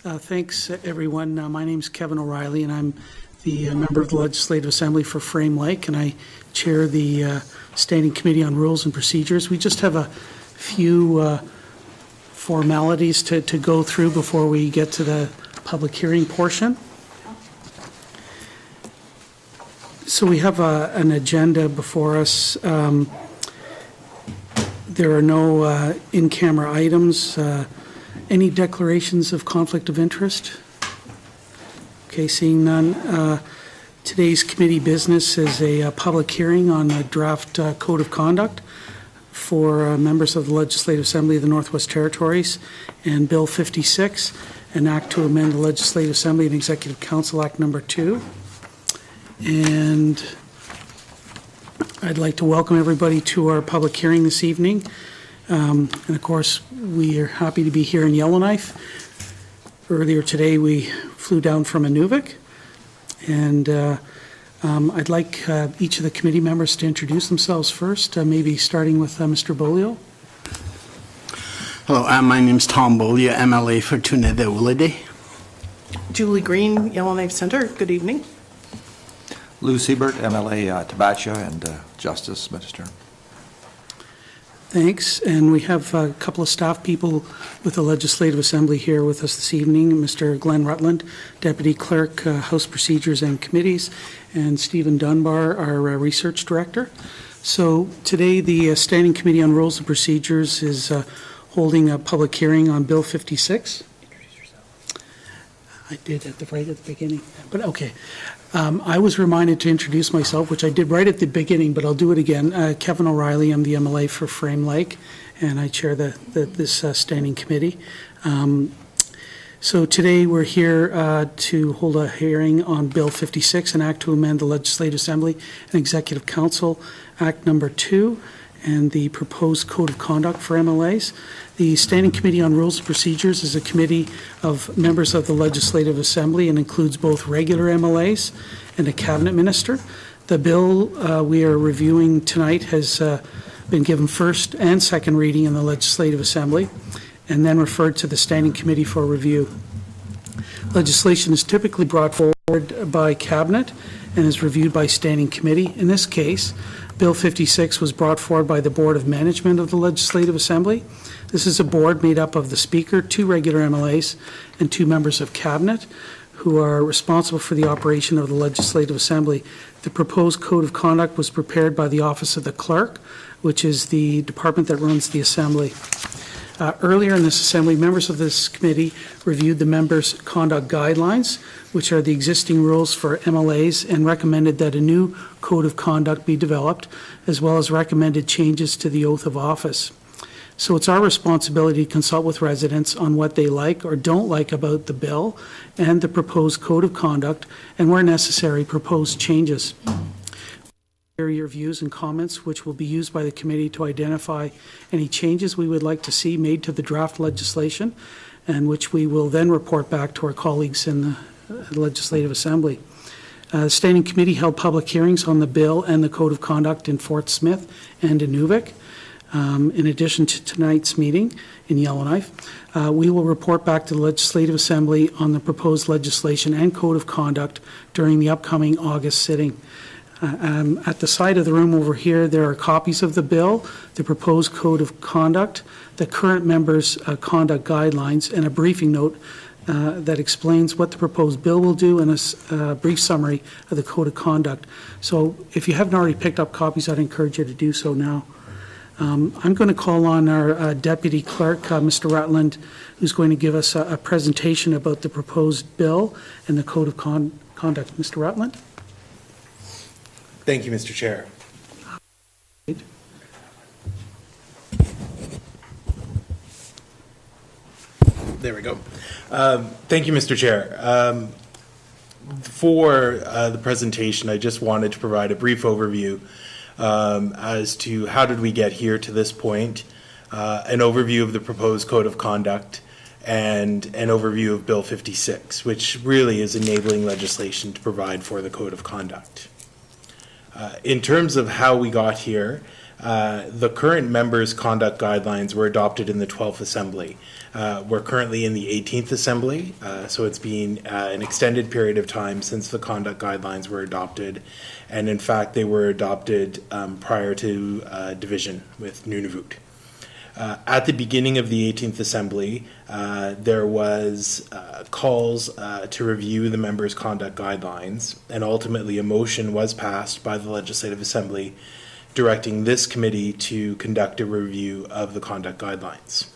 Thanks, everyone. My name is Kevin O'Reilly, and I'm the member of the Legislative Assembly for Frame Lake, and I chair the Standing Committee on Rules and Procedures. We just have a few formalities to go through before we get to the public hearing portion. So we have an agenda before us. There are no in-camera items. Any declarations of conflict of interest? Okay, seeing none. Today's committee business is a public hearing on a draft code of conduct for members of the Legislative Assembly of the Northwest Territories and Bill 56, an act to amend the Legislative Assembly and Executive Council Act number 2. And I'd like to welcome everybody to our public hearing this evening. And of course, we are happy to be here in Yellowknife. Earlier today, we flew down from Inuvik. And I'd like each of the committee members to introduce themselves first, maybe starting with Mr. Bolio. Hello, my name is Tom Bolio, MLA for Tuneda-Uliday. Julie Greene, Yellowknife Centre. Good evening. Lou Siebert, MLA Tabacha and Justice Minister. Thanks. And we have a couple of staff people with the Legislative Assembly here with us this evening. Mr. Glenn Rutland, Deputy Clerk, House Procedures and Committees, and Stephen Dunbar, our Research Director. So today the Standing Committee on Rules and Procedures is holding a public hearing on Bill 56. Introduce yourself. I did right at the beginning, but okay. I was reminded to introduce myself, which I did right at the beginning, but I'll do it again. Kevin O'Reilly, I'm the MLA for Frame Lake, and I chair this standing committee. So today we're here to hold a hearing on Bill 56, an act to amend the Legislative Assembly and Executive Council Act number 2, and the proposed code of conduct for MLAs. The Standing Committee on Rules and Procedures is a committee of members of the Legislative Assembly and includes both regular MLAs and a cabinet minister. The bill we are reviewing tonight has been given first and second reading in the Legislative Assembly and then referred to the Standing Committee for review. Legislation is typically brought forward by cabinet and is reviewed by Standing Committee. In this case, Bill 56 was brought forward by the Board of Management of the Legislative Assembly. This is a board made up of the Speaker, 2 regular MLAs, and 2 members of Cabinet who are responsible for the operation of the Legislative Assembly. The proposed code of conduct was prepared by the Office of the Clerk, which is the department that runs the Assembly. Earlier in this Assembly, members of this committee reviewed the members' conduct guidelines, which are the existing rules for MLAs, and recommended that a new code of conduct be developed, as well as recommended changes to the oath of office. So it's our responsibility to consult with residents on what they like or don't like about the bill and the proposed code of conduct, and where necessary, propose changes. Hear your views and comments, which will be used by the committee to identify any changes we would like to see made to the draft legislation, and which we will then report back to our colleagues in the Legislative Assembly. The Standing Committee held public hearings on the bill and the code of conduct in Fort Smith and Inuvik. In addition to tonight's meeting in Yellowknife, we will report back to the Legislative Assembly on the proposed legislation and code of conduct during the upcoming August sitting. At the side of the room over here, there are copies of the bill, the proposed code of conduct, the current members' conduct guidelines, and a briefing note that explains what the proposed bill will do, and a brief summary of the code of conduct. So if you haven't already picked up copies, I'd encourage you to do so now. I'm going to call on our Deputy Clerk, Mr. Rutland, who's going to give us a presentation about the proposed bill and the code of conduct. Mr. Rutland? Thank you, Mr. Chair. There we go. Thank you, Mr. Chair. For the presentation, I just wanted to provide a brief overview as to how did we get here to this point, an overview of the proposed code of conduct, and an overview of Bill 56, which really is enabling legislation to provide for the code of conduct. In terms of how we got here, The current members' conduct guidelines were adopted in the 12th Assembly. We're currently in the 18th Assembly, so it's been an extended period of time since the conduct guidelines were adopted. And in fact, they were adopted prior to division with Nunavut. At the beginning of the 18th Assembly, there was calls to review the members' conduct guidelines, and ultimately a motion was passed by the Legislative Assembly directing this committee to conduct a review of the conduct guidelines.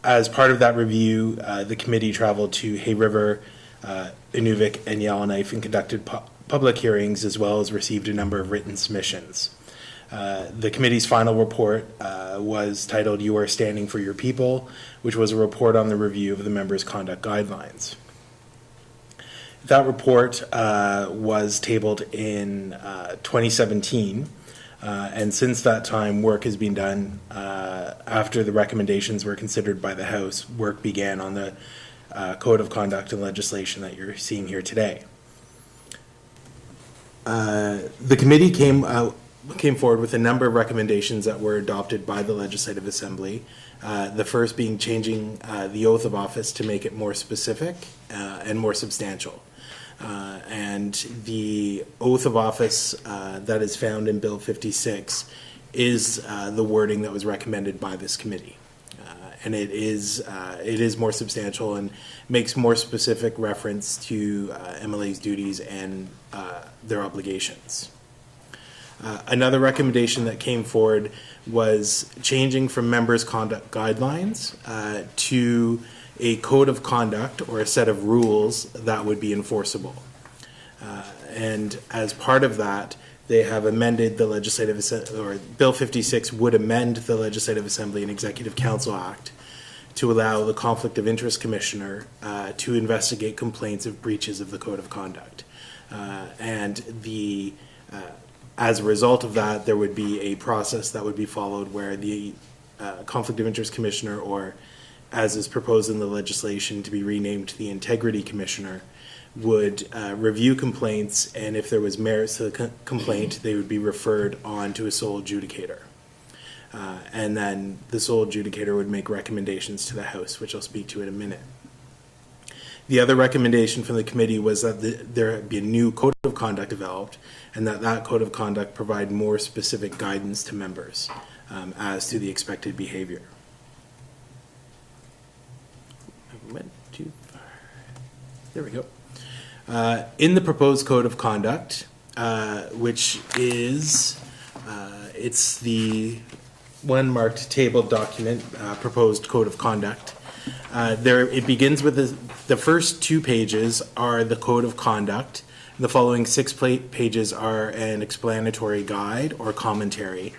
As part of that review, the committee traveled to Hay River, Inuvik, and Yellowknife and conducted public hearings, as well as received a number of written submissions. The committee's final report was titled "You Are Standing for Your People," which was a report on the review of the members' conduct guidelines. That report was tabled in 2017, and since that time, work has been done. After the recommendations were considered by the House, work began on the Code of Conduct and legislation that you're seeing here today. The committee came forward with a number of recommendations that were adopted by the Legislative Assembly. The first being changing the oath of office to make it more specific and more substantial. And the oath of office that is found in Bill 56 is the wording that was recommended by this committee. And it is more substantial and makes more specific reference to MLA's duties and their obligations. Another recommendation that came forward was changing from members' conduct guidelines to a code of conduct or a set of rules that would be enforceable. And as part of that, they have amended the Bill 56 would amend the Legislative Assembly and Executive Council Act to allow the Conflict of Interest Commissioner to investigate complaints of breaches of the Code of Conduct. As a result of that, there would be a process that would be followed where the Conflict of Interest Commissioner, or as is proposed in the legislation to be renamed to the Integrity Commissioner, would review complaints, and if there was merits to the complaint, they would be referred on to a sole adjudicator. And then the sole adjudicator would make recommendations to the House, which I'll speak to in a minute. The other recommendation from the committee was that there be a new code of conduct developed, and that code of conduct provide more specific guidance to members as to the expected behavior. I went too far. There we go. In the proposed code of conduct, which is, it's the one marked table document, proposed code of conduct. It begins with the first 2 pages are the code of conduct. The following 6 pages are an explanatory guide or commentary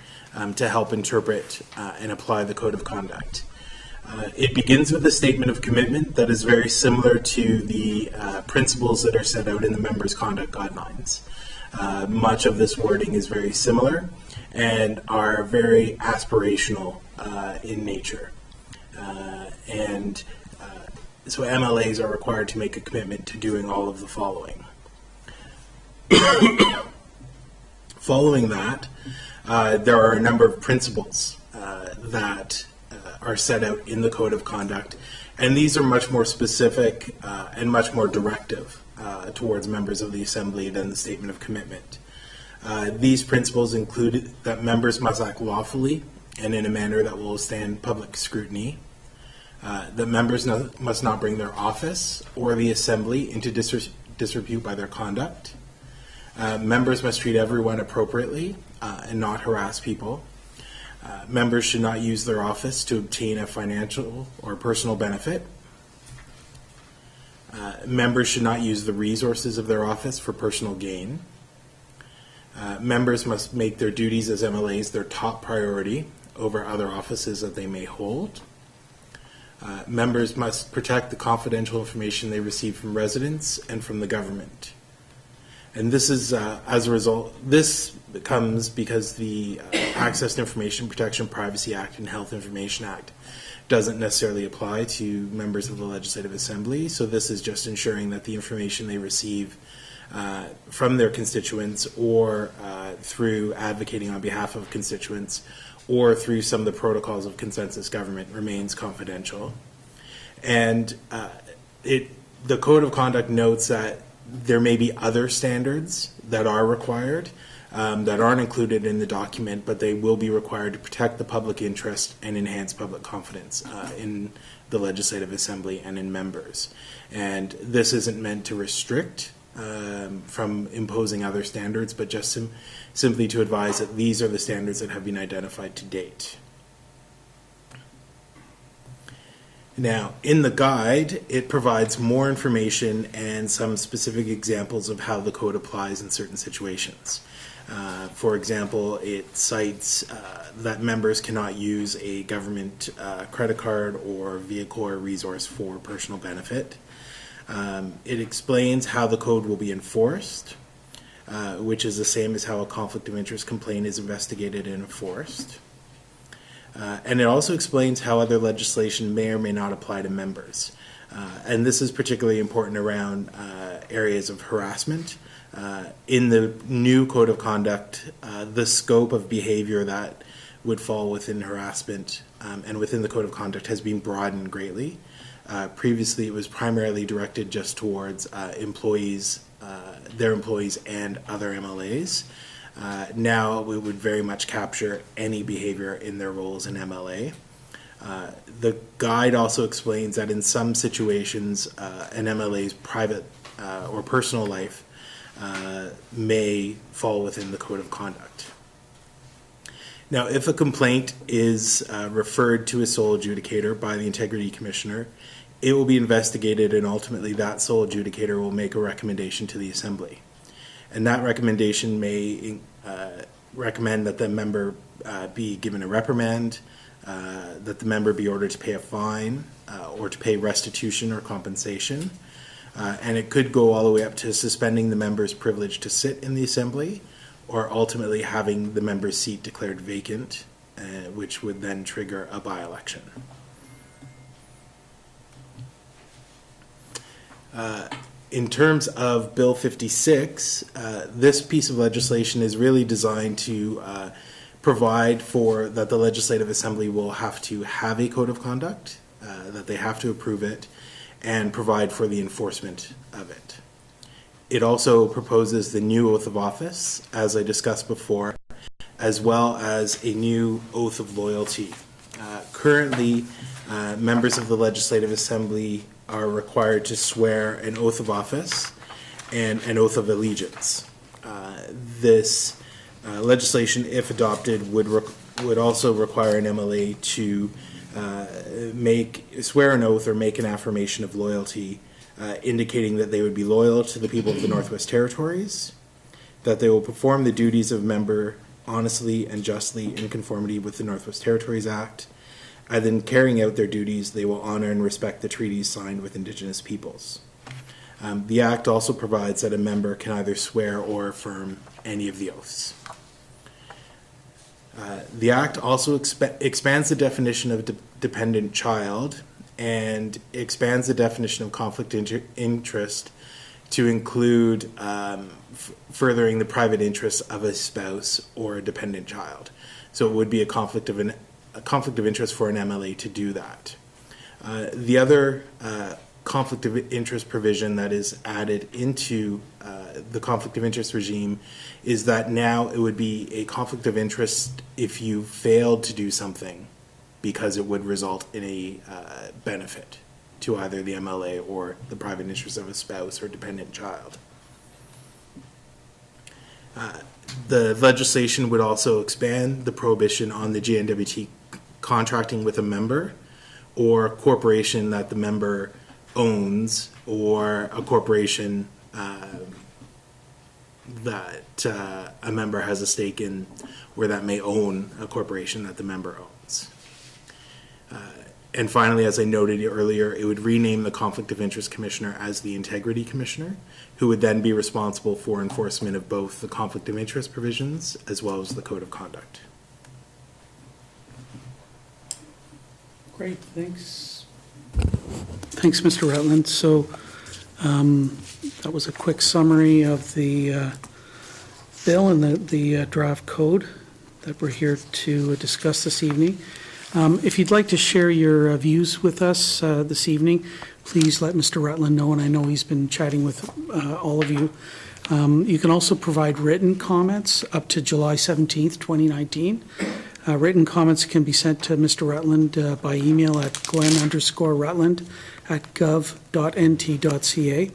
to help interpret and apply the code of conduct. It begins with a statement of commitment that is very similar to the principles that are set out in the members' conduct guidelines. Much of this wording is very similar and are very aspirational in nature. So MLAs are required to make a commitment to doing all of the following. Following that, there are a number of principles that are set out in the Code of Conduct, and these are much more specific and much more directive towards members of the Assembly than the Statement of Commitment. These principles include that members must act lawfully and in a manner that will withstand public scrutiny, that members must not bring their office or the Assembly into disrepute by their conduct. Members must treat everyone appropriately and not harass people. Members should not use their office to obtain a financial or personal benefit. Members should not use the resources of their office for personal gain. Members must make their duties as MLAs their top priority over other offices that they may hold. Members must protect the confidential information they receive from residents and from the government. And this is, as a result, this comes because the Access to Information Protection Privacy Act and Health Information Act doesn't necessarily apply to members of the Legislative Assembly. So this is just ensuring that the information they receive from their constituents, or through advocating on behalf of constituents, or through some of the protocols of consensus government remains confidential. And the Code of Conduct notes that there may be other standards that are required that aren't included in the document, but they will be required to protect the public interest and enhance public confidence in the Legislative Assembly and in members. And this isn't meant to restrict from imposing other standards, but just simply to advise that these are the standards that have been identified to date. Now, in the guide, it provides more information and some specific examples of how the code applies in certain situations. For example, it cites that members cannot use a government credit card or vehicle or resource for personal benefit. It explains how the code will be enforced, which is the same as how a conflict of interest complaint is investigated and enforced. And it also explains how other legislation may or may not apply to members. And this is particularly important around areas of harassment. In the new Code of Conduct, the scope of behavior that would fall within harassment and within the Code of Conduct has been broadened greatly. Previously, it was primarily directed just towards employees, their employees and other MLAs. Now it would very much capture any behavior in their role as an MLA. The guide also explains that in some situations, an MLA's private or personal life may fall within the Code of Conduct. Now, if a complaint is referred to a sole adjudicator by the Integrity Commissioner, it will be investigated, and ultimately that sole adjudicator will make a recommendation to the Assembly. And that recommendation may recommend that the member be given a reprimand, that the member be ordered to pay a fine, or to pay restitution or compensation. And it could go all the way up to suspending the member's privilege to sit in the Assembly, or ultimately having the member's seat declared vacant, which would then trigger a by-election. In terms of Bill 56, this piece of legislation is really designed to provide for that the Legislative Assembly will have to have a code of conduct, that they have to approve it, and provide for the enforcement of it. It also proposes the new oath of office, as I discussed before, as well as a new oath of loyalty. Currently, members of the Legislative Assembly are required to swear an oath of office and an oath of allegiance. This legislation, if adopted, would also require an MLA to swear an oath or make an affirmation of loyalty, indicating that they would be loyal to the people of the Northwest Territories, that they will perform the duties of member honestly and justly in conformity with the Northwest Territories Act, and then carrying out their duties, they will honor and respect the treaties signed with Indigenous peoples. The Act also provides that a member can either swear or affirm any of the oaths. The Act also expands the definition of dependent child and expands the definition of conflict interest to include furthering the private interests of a spouse or a dependent child. So it would be a conflict of interest for an MLA to do that. The other conflict of interest provision that is added into the conflict of interest regime is that now it would be a conflict of interest if you failed to do something because it would result in a benefit to either the MLA or the private interest of a spouse or dependent child. The legislation would also expand the prohibition on the GNWT contracting with a member or a corporation that the member owns, or a corporation that a member has a stake in, where that may own a corporation that the member owns. And finally, as I noted earlier, it would rename the Conflict of Interest Commissioner as the Integrity Commissioner, who would then be responsible for enforcement of both the Conflict of Interest provisions as well as the Code of Conduct. Great, thanks. Thanks, Mr. Rutland. So That was a quick summary of the bill and the draft code that we're here to discuss this evening. If you'd like to share your views with us this evening, please let Mr. Rutland know, and I know he's been chatting with all of you. You can also provide written comments up to July 17th, 2019. Written comments can be sent to Mr. Rutland by email at glen_rutland@gov.nt.ca.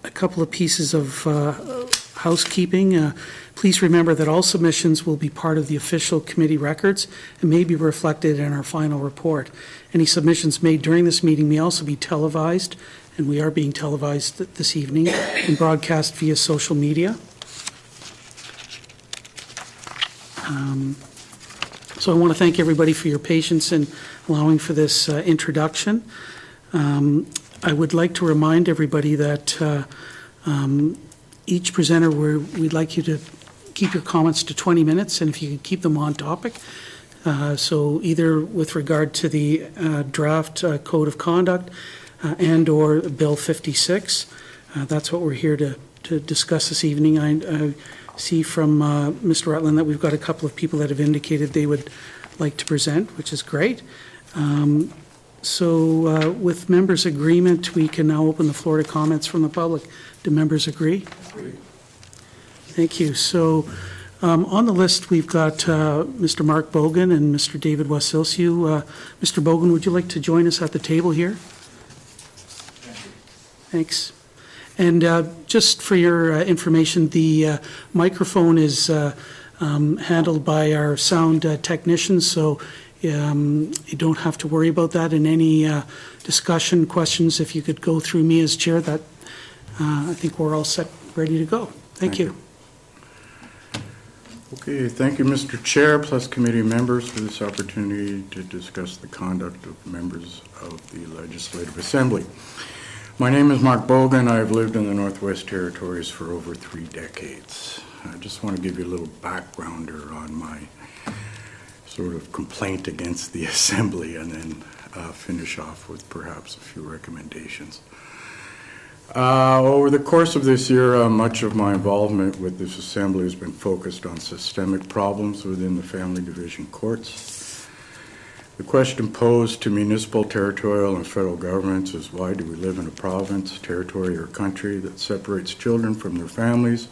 A couple of pieces of housekeeping. Please remember that all submissions will be part of the official committee records and may be reflected in our final report. Any submissions made during this meeting may also be televised, and we are being televised this evening and broadcast via social media. So I want to thank everybody for your patience in allowing for this introduction. I would like to remind everybody that each presenter, we'd like you to keep your comments to 20 minutes, and if you could keep them on topic. So either with regard to the draft Code of Conduct and/or Bill 56. That's what we're here to discuss this evening. I see from Mr. Rutland that we've got a couple of people that have indicated they would like to present, which is great. So with members' agreement, we can now open the floor to comments from the public. Do members agree? Agree. Thank you. So on the list, we've got Mr. Mark Bogan and Mr. David Wasilsiu. Mr. Bogan, would you like to join us at the table here? Thanks. And just for your information, the microphone is handled by our sound technicians, so you don't have to worry about that. In any discussion, questions, if you could go through me as chair, that I think we're all set, ready to go. Thank you. Okay, thank you, Mr. Chair, plus committee members, for this opportunity to discuss the conduct of members of the Legislative Assembly. My name is Mark Bogan. I've lived in the Northwest Territories for over 3 decades. I just want to give you a little backgrounder on my sort of complaint against the Assembly and then finish off with perhaps a few recommendations. Over the course of this year, much of my involvement with this Assembly has been focused on systemic problems within the family division courts. The question posed to municipal, territorial, and federal governments is, why do we live in a province, territory, or country that separates children from their families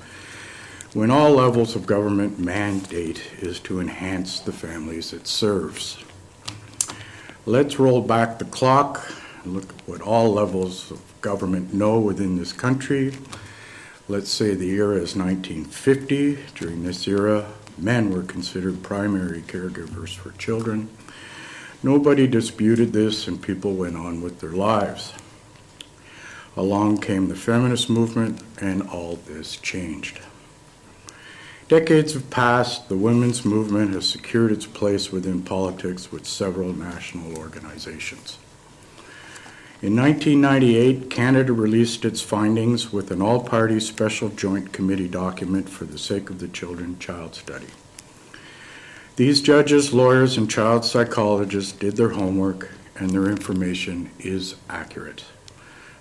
when all levels of government mandate is to enhance the families it serves? Let's roll back the clock and look at what all levels of government know within this country. Let's say the era is 1950. During this era, men were considered primary caregivers for children. Nobody disputed this, and people went on with their lives. Along came the feminist movement, and all this changed. Decades have passed. The women's movement has secured its place within politics with several national organizations. In 1998, Canada released its findings with an all-party special joint committee document for the sake of the children child study. These judges, lawyers, and child psychologists did their homework, and their information is accurate.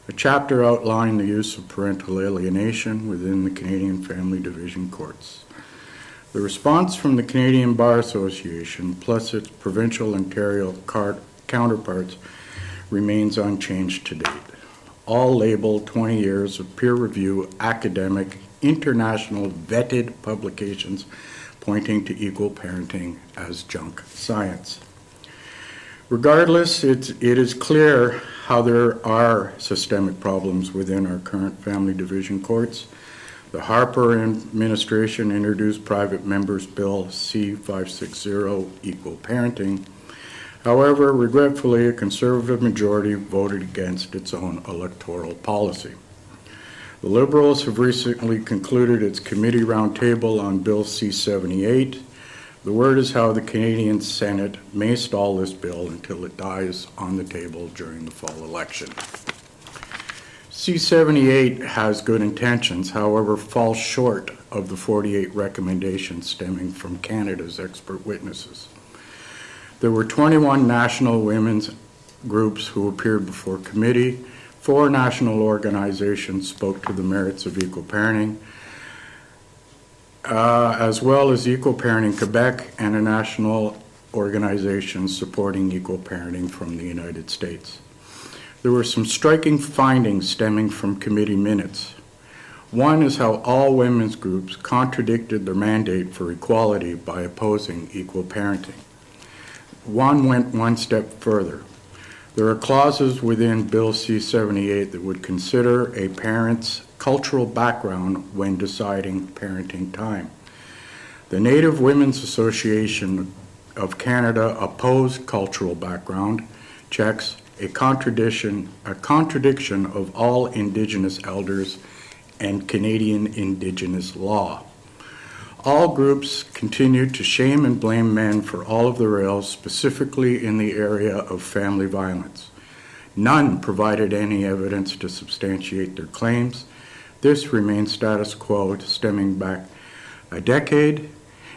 A chapter outlined the use of parental alienation within the Canadian Family Division courts. The response from the Canadian Bar Association, plus its provincial Ontario counterparts, remains unchanged to date. All labeled 20 years of peer review, academic, international vetted publications pointing to equal parenting as junk science. Regardless, it is clear how there are systemic problems within our current family division courts. The Harper administration introduced Private Members Bill C-560, Equal Parenting. However, regretfully, a Conservative majority voted against its own electoral policy. The Liberals have recently concluded its committee roundtable on Bill C-78. The word is how the Canadian Senate may stall this bill until it dies on the table during the fall election. C-78 has good intentions, however, falls short of the 48 recommendations stemming from Canada's expert witnesses. There were 21 national women's groups who appeared before committee. 4 national organizations spoke to the merits of equal parenting, as well as Equal Parenting Quebec and a national organization supporting equal parenting from the United States. There were some striking findings stemming from committee minutes. One is how all women's groups contradicted their mandate for equality by opposing equal parenting. One went one step further. There are clauses within Bill C-78 that would consider a parent's cultural background when deciding parenting time. The Native Women's Association of Canada opposed cultural background checks, a contradiction of all Indigenous elders and Canadian Indigenous law. All groups continued to shame and blame men for all of their ills, specifically in the area of family violence. None provided any evidence to substantiate their claims. This remains status quo, stemming back a decade,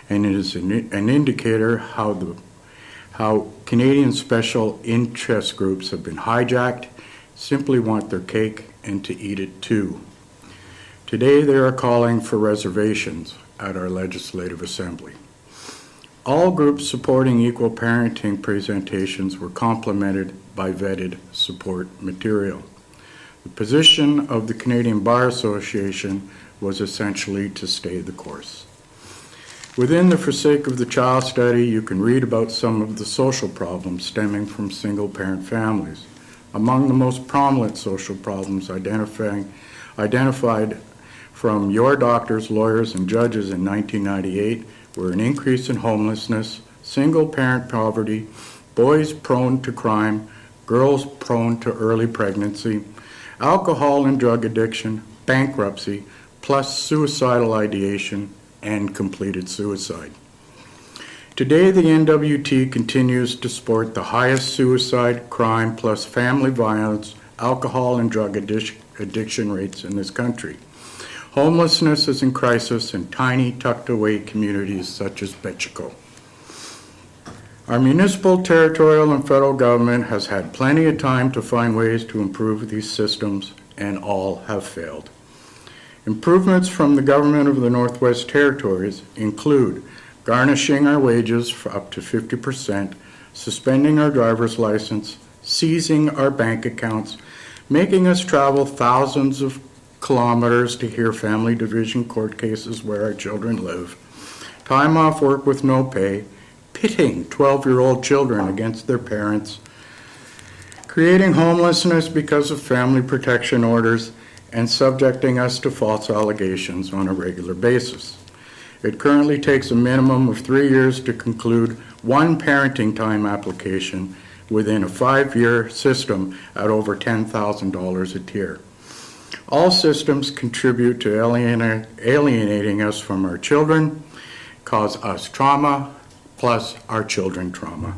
and it is an indicator how Canadian special interest groups have been hijacked, simply want their cake and to eat it too. Today they are calling for reservations at our Legislative Assembly. All groups supporting equal parenting presentations were complemented by vetted support material. The position of the Canadian Bar Association was essentially to stay the course. Within the Forsake of the Child study, you can read about some of the social problems stemming from single-parent families. Among the most prominent social problems identified from your doctors, lawyers, and judges in 1998 were an increase in homelessness, single-parent poverty, boys prone to crime, girls prone to early pregnancy, alcohol and drug addiction, bankruptcy, plus suicidal ideation, and completed suicide. Today, the NWT continues to support the highest suicide, crime, plus family violence, alcohol, and drug addiction rates in this country. Homelessness is in crisis in tiny, tucked-away communities such as Betchico. Our municipal, territorial, and federal government has had plenty of time to find ways to improve these systems, and all have failed. Improvements from the government of the Northwest Territories include garnishing our wages for up to 50%, suspending our driver's license, seizing our bank accounts, making us travel thousands of kilometers to hear family division court cases where our children live, time off work with no pay, pitting 12-year-old children against their parents, creating homelessness because of family protection orders, and subjecting us to false allegations on a regular basis. It currently takes a minimum of 3 years to conclude one parenting time application within a 5-year system at over $10,000 a tier. All systems contribute to alienating us from our children, cause us trauma, plus our children trauma.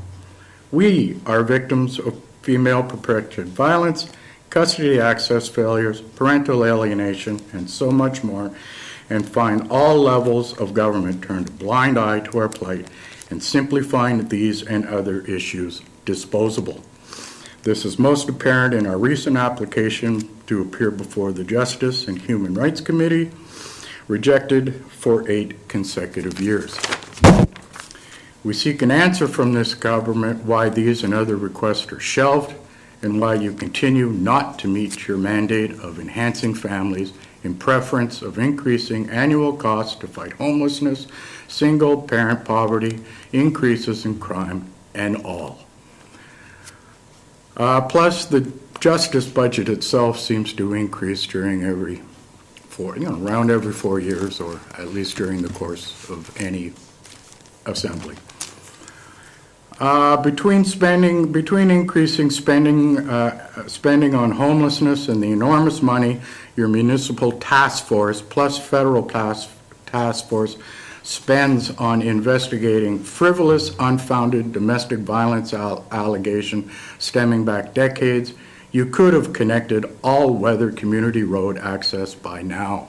We are victims of female perpetrated violence, custody access failures, parental alienation, and so much more, and find all levels of government turn a blind eye to our plight and simply find these and other issues disposable. This is most apparent in our recent application to appear before the Justice and Human Rights Committee, rejected for 8 consecutive years. We seek an answer from this government why these and other requests are shelved, and why you continue not to meet your mandate of enhancing families in preference of increasing annual costs to fight homelessness, single-parent poverty, increases in crime, and all. Plus, the justice budget itself seems to increase during around every 4 years, or at least during the course of any assembly. Between increasing spending on homelessness and the enormous money your municipal task force plus federal task force spends on investigating frivolous, unfounded domestic violence allegation stemming back decades, you could have connected all-weather community road access by now.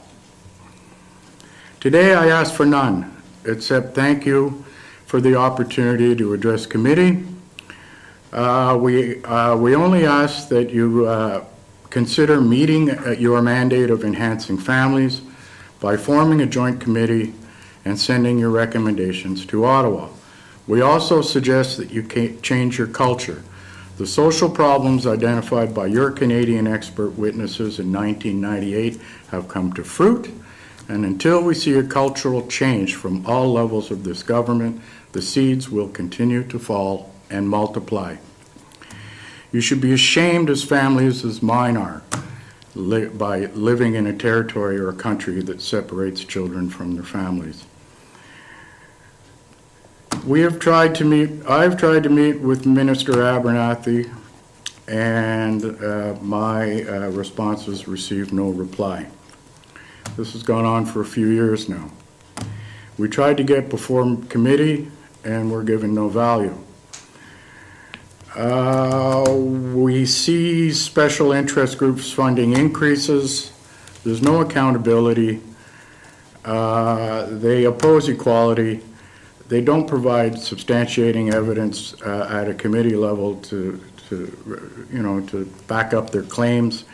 Today I ask for none, except thank you for the opportunity to address committee. We only ask that you consider meeting your mandate of enhancing families by forming a joint committee and sending your recommendations to Ottawa. We also suggest that you change your culture. The social problems identified by your Canadian expert witnesses in 1998 have come to fruit, and until we see a cultural change from all levels of this government, the seeds will continue to fall and multiply. You should be ashamed as families as mine are by living in a territory or a country that separates children from their families. I've tried to meet with Minister Abernathy, and my responses received no reply. This has gone on for a few years now. We tried to get before committee, and we're given no value. We see special interest groups funding increases. There's no accountability. They oppose equality. They don't provide substantiating evidence at a committee level to back up their claims.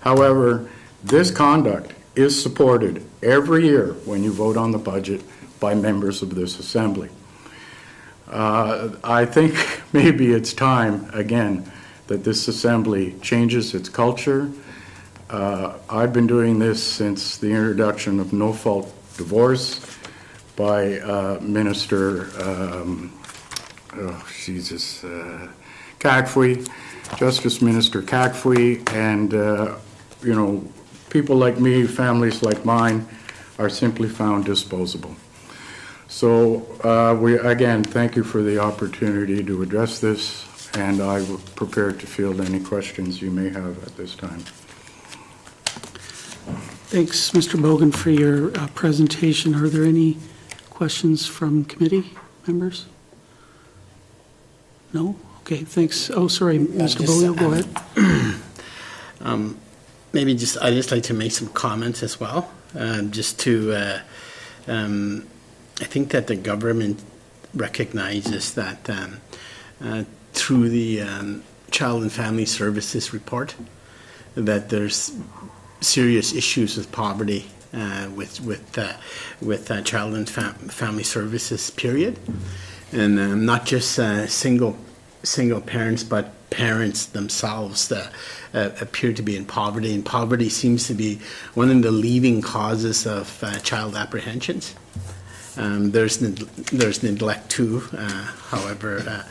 However, this conduct is supported every year when you vote on the budget by members of this assembly. I think maybe it's time, again, that this assembly changes its culture. I've been doing this since the introduction of no-fault divorce by Minister Cagfui, Justice Minister Cagfui, and people like me, families like mine, are simply found disposable. So again, thank you for the opportunity to address this, and I'm prepared to field any questions you may have at this time. Thanks, Mr. Bogan, for your presentation. Are there any questions from committee members? No? Okay, thanks. Oh, sorry, Mr. Bolio, go ahead. Maybe I'd just like to make some comments as well, I think that the government recognizes that through the Child and Family Services report, that there's serious issues with poverty with Child and Family Services, period, and not just single parents, but parents themselves that appear to be in poverty, and poverty seems to be one of the leading causes of child apprehensions. There's neglect too. However,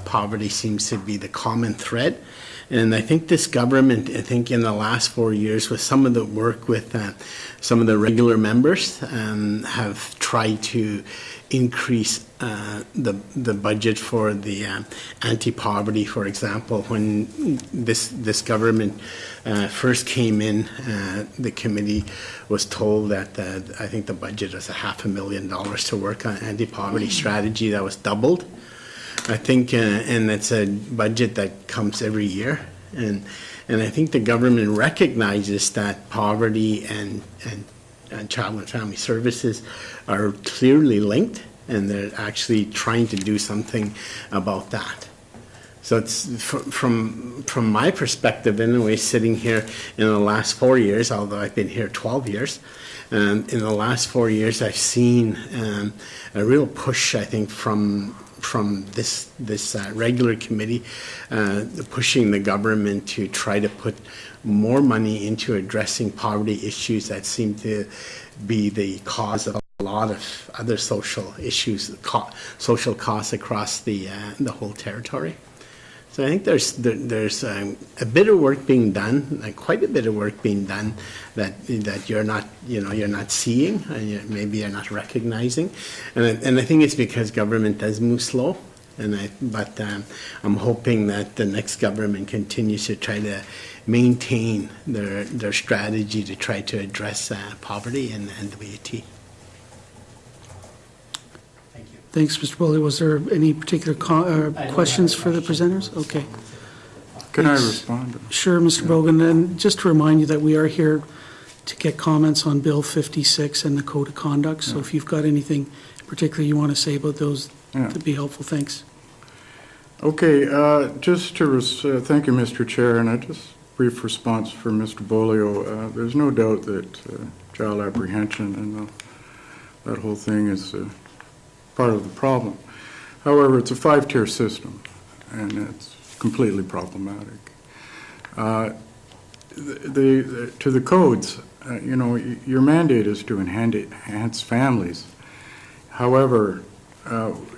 poverty seems to be the common thread. And I think this government, in the last 4 years, with some of the work with some of the regular members, have tried to increase the budget for the anti-poverty. For example, when this government first came in, the committee was told that I think the budget was $500,000 to work on anti-poverty strategy. That was doubled, I think, and it's a budget that comes every year. And I think the government recognizes that poverty and Child and Family Services are clearly linked, and they're actually trying to do something about that. So it's from my perspective, anyway, sitting here in the last 4 years, although I've been here 12 years, in the last 4 years, I've seen a real push, I think, from this regular committee, pushing the government to try to put more money into addressing poverty issues that seem to be the cause of a lot of other social issues, social costs across the whole territory. So I think there's a bit of work being done, quite a bit of work being done that you're not seeing, and maybe you're not recognizing, and I think it's because government does move slow, but I'm hoping that the next government continues to try to maintain their strategy to try to address poverty and the VAT. Thanks, Mr. Boley. Was there any particular questions for the presenters? Okay. Can I respond? Sure, Mr. Bogan. And just to remind you that we are here to get comments on Bill 56 and the Code of Conduct. So if you've got anything particular you want to say about those, that'd be helpful. Thanks. Okay, just to thank you, Mr. Chair, and I just brief response for Mr. Bolio. There's no doubt that child apprehension and that whole thing is part of the problem. However, it's a 5-tier system, and it's completely problematic. To the codes, your mandate is to enhance families. However,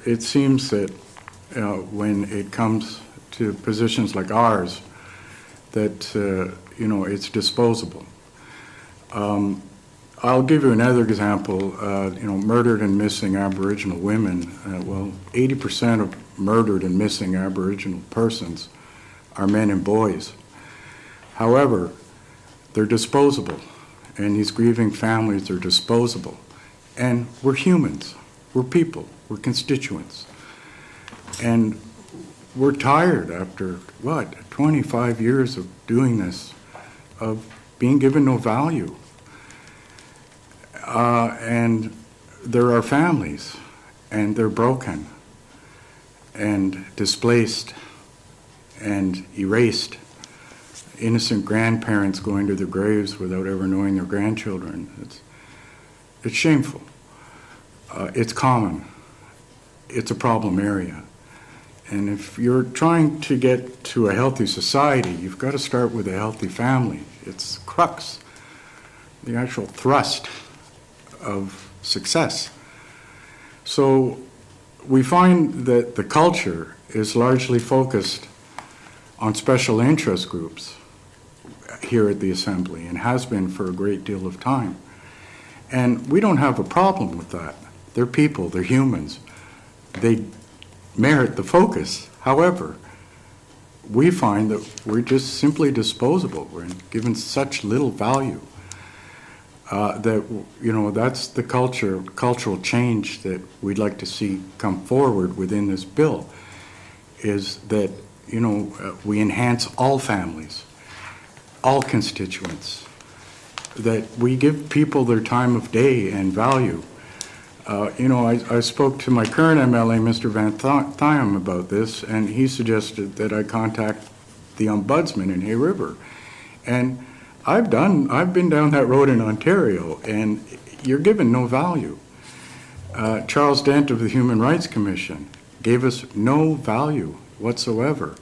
it seems that when it comes to positions like ours, that it's disposable. I'll give you another example. Murdered and missing Aboriginal women. 80% of murdered and missing Aboriginal persons are men and boys. However, they're disposable, and these grieving families are disposable. And we're humans, we're people, we're constituents. And we're tired after, 25 years of doing this, of being given no value. And there are families, and they're broken, and displaced, and erased. Innocent grandparents going to their graves without ever knowing their grandchildren. It's shameful. It's common. It's a problem area. And if you're trying to get to a healthy society, you've got to start with a healthy family. It's the crux, the actual thrust of success. So we find that the culture is largely focused on special interest groups here at the Assembly, and has been for a great deal of time. And we don't have a problem with that. They're people, they're humans. They merit the focus. However, we find that we're just simply disposable. We're given such little value that, that's the cultural change that we'd like to see come forward within this bill, is that, we enhance all families, all constituents, that we give people their time of day and value. I spoke to my current MLA, Mr. Van Thiam, about this, and he suggested that I contact the Ombudsman in Hay River. And I've been down that road in Ontario, and you're given no value. Charles Dent of the Human Rights Commission gave us no value whatsoever.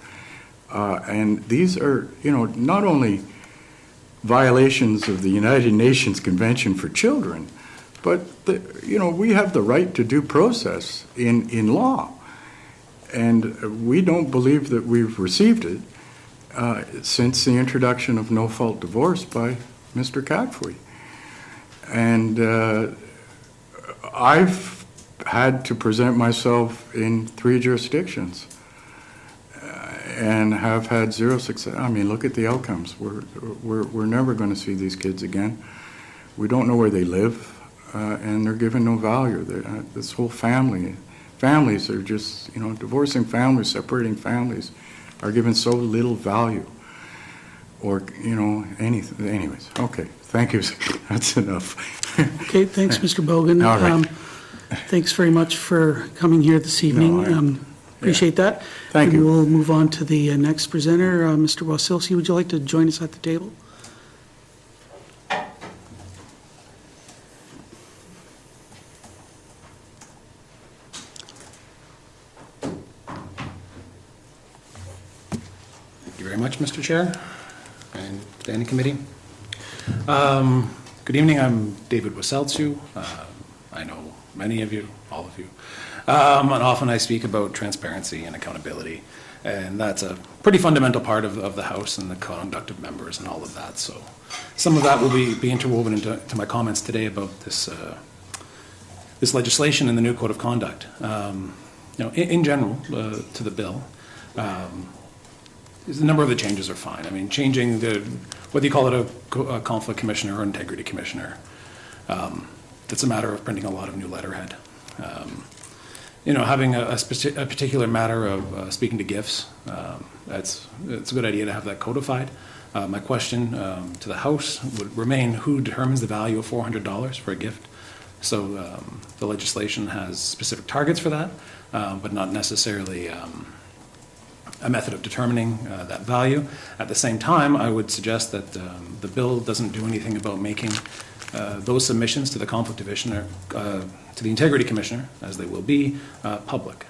And these are, not only violations of the United Nations Convention for Children, but, we have the right to due process in law. And we don't believe that we've received it since the introduction of no-fault divorce by Mr. Catfoy. And I've had to present myself in 3 jurisdictions and have had 0 success. I mean, look at the outcomes. We're never going to see these kids again. We don't know where they live, and they're given no value. This whole families are just, divorcing families, separating families, are given so little value, or anything. Anyways, okay. Thank you. That's enough. Okay, thanks, Mr. Bogan. All right. Thanks very much for coming here this evening. Appreciate that. Thank and you. We'll move on to the next presenter, Mr. Wasilski. Would you like to join us at the table? Thank you very much, Mr. Chair and Standing Committee. Good evening, I'm David Wasilski. I know many of you, all of you, and often I speak about transparency and accountability, and that's a pretty fundamental part of the House and the conduct of members and all of that. So some of that will be interwoven into my comments today about this this legislation and the new code of conduct. In general, to the bill, a number of the changes are fine. I mean, changing whether you call it a conflict commissioner or integrity commissioner, that's a matter of printing a lot of new letterhead. Having a particular matter of speaking to gifts, it's a good idea to have that codified. My question to the House would remain, who determines the value of $400 for a gift? So the legislation has specific targets for that, but not necessarily a method of determining that value. At the same time, I would suggest that the bill doesn't do anything about making those submissions to the conflict commissioner, to the integrity commissioner, as they will be, public.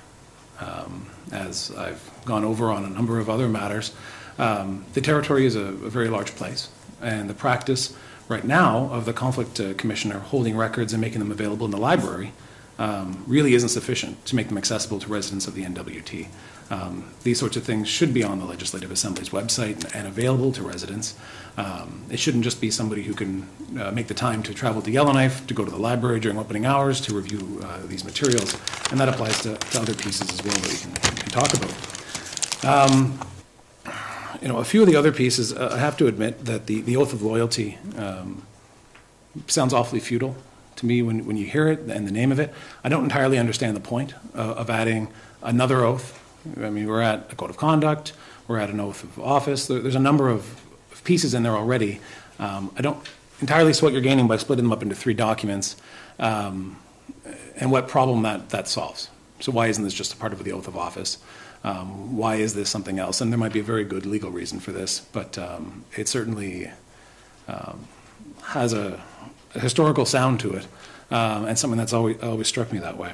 As I've gone over on a number of other matters, the territory is a very large place, and the practice right now of the conflict commissioner holding records and making them available in the library really isn't sufficient to make them accessible to residents of the NWT. These sorts of things should be on the Legislative Assembly's website and available to residents. It shouldn't just be somebody who can make the time to travel to Yellowknife, to go to the library during opening hours to review these materials, and that applies to other pieces as well that we can talk about. A few of the other pieces, I have to admit that the oath of loyalty sounds awfully futile to me when you hear it and the name of it. I don't entirely understand the point of adding another oath. I mean, we're at a code of conduct, we're at an oath of office. There's a number of pieces in there already. I don't entirely see what you're gaining by splitting them up into 3 documents and what problem that solves. So why isn't this just a part of the oath of office? Why is this something else? And there might be a very good legal reason for this, but it certainly has a historical sound to it, and something that's always struck me that way.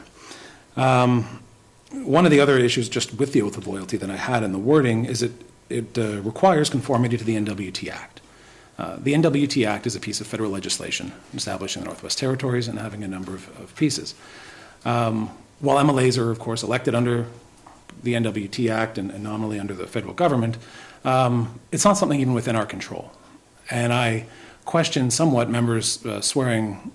One of the other issues just with the oath of loyalty that I had in the wording is it requires conformity to the NWT Act. The NWT Act is a piece of federal legislation establishing the Northwest Territories and having a number of pieces. While MLAs are, of course, elected under the NWT Act and nominally under the federal government, it's not something even within our control. And I question somewhat members swearing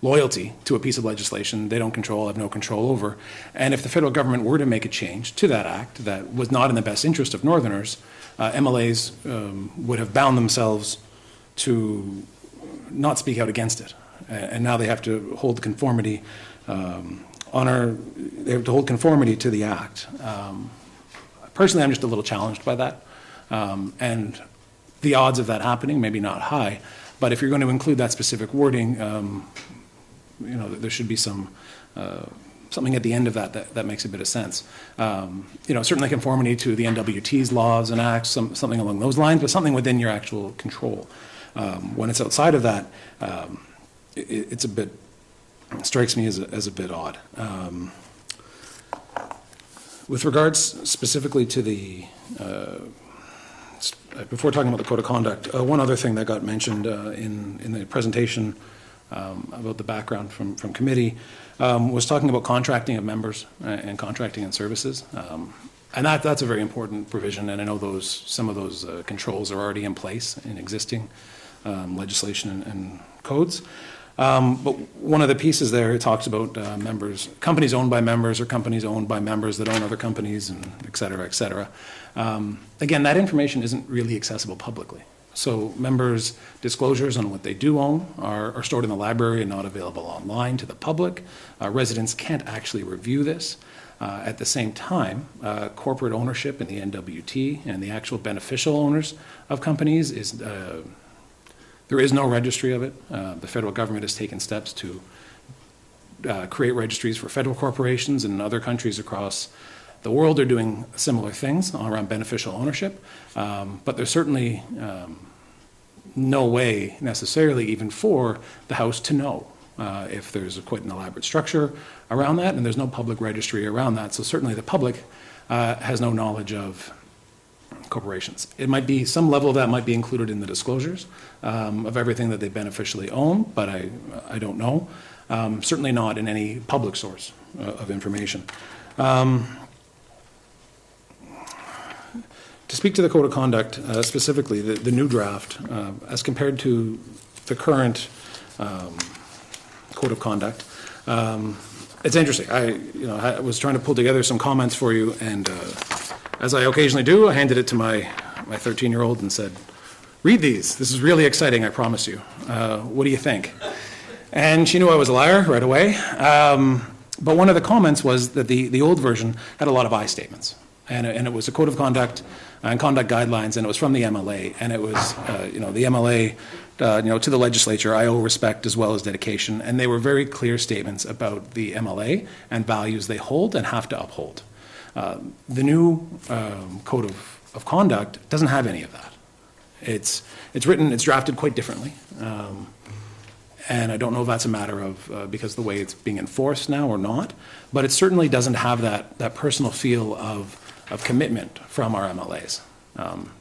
loyalty to a piece of legislation they don't control, have no control over. And if the federal government were to make a change to that act that was not in the best interest of Northerners, MLAs would have bound themselves to not speak out against it. And now they have to hold conformity, they have to hold conformity to the act. Personally, I'm just a little challenged by that. And the odds of that happening, maybe not high, but if you're going to include that specific wording, there should be something at the end of that makes a bit of sense. Certainly conformity to the NWT's laws and acts, something along those lines, but something within your actual control. When it's outside of that, it strikes me as a bit odd. With regards specifically to the, before talking about the code of conduct, one other thing that got mentioned in the presentation about the background from committee was talking about contracting of members and contracting and services. And that's a very important provision, and I know some of those controls are already in place in existing legislation and codes. But one of the pieces there, it talks about companies owned by members or companies owned by members that own other companies, and et cetera, et cetera. Again, that information isn't really accessible publicly. So members' disclosures on what they do own are stored in the library and not available online to the public. Residents can't actually review this. At the same time, corporate ownership in the NWT and the actual beneficial owners of companies there is no registry of it. The federal government has taken steps to create registries for federal corporations, and other countries across the world are doing similar things around beneficial ownership. But there's certainly no way necessarily even for the House to know if there's quite an elaborate structure around that, and there's no public registry around that. So certainly the public has no knowledge of corporations. It might be, some level of that might be included in the disclosures of everything that they beneficially own, but I don't know. Certainly not in any public source of information. To speak to the code of conduct, specifically the new draft, as compared to the current code of conduct, it's interesting. I was trying to pull together some comments for you, and as I occasionally do, I handed it to my 13-year-old and said, "Read these. This is really exciting, I promise you. What do you think?" And she knew I was a liar right away. But one of the comments was that the old version had a lot of I statements. And it was a code of conduct and conduct guidelines, and it was from the MLA. And it was, the MLA, to the legislature, I owe respect as well as dedication. And they were very clear statements about the MLA and values they hold and have to uphold. The new code of conduct doesn't have any of that. It's drafted quite differently. And I don't know if that's a matter of because the way it's being enforced now or not, but it certainly doesn't have that personal feel of commitment from our MLAs.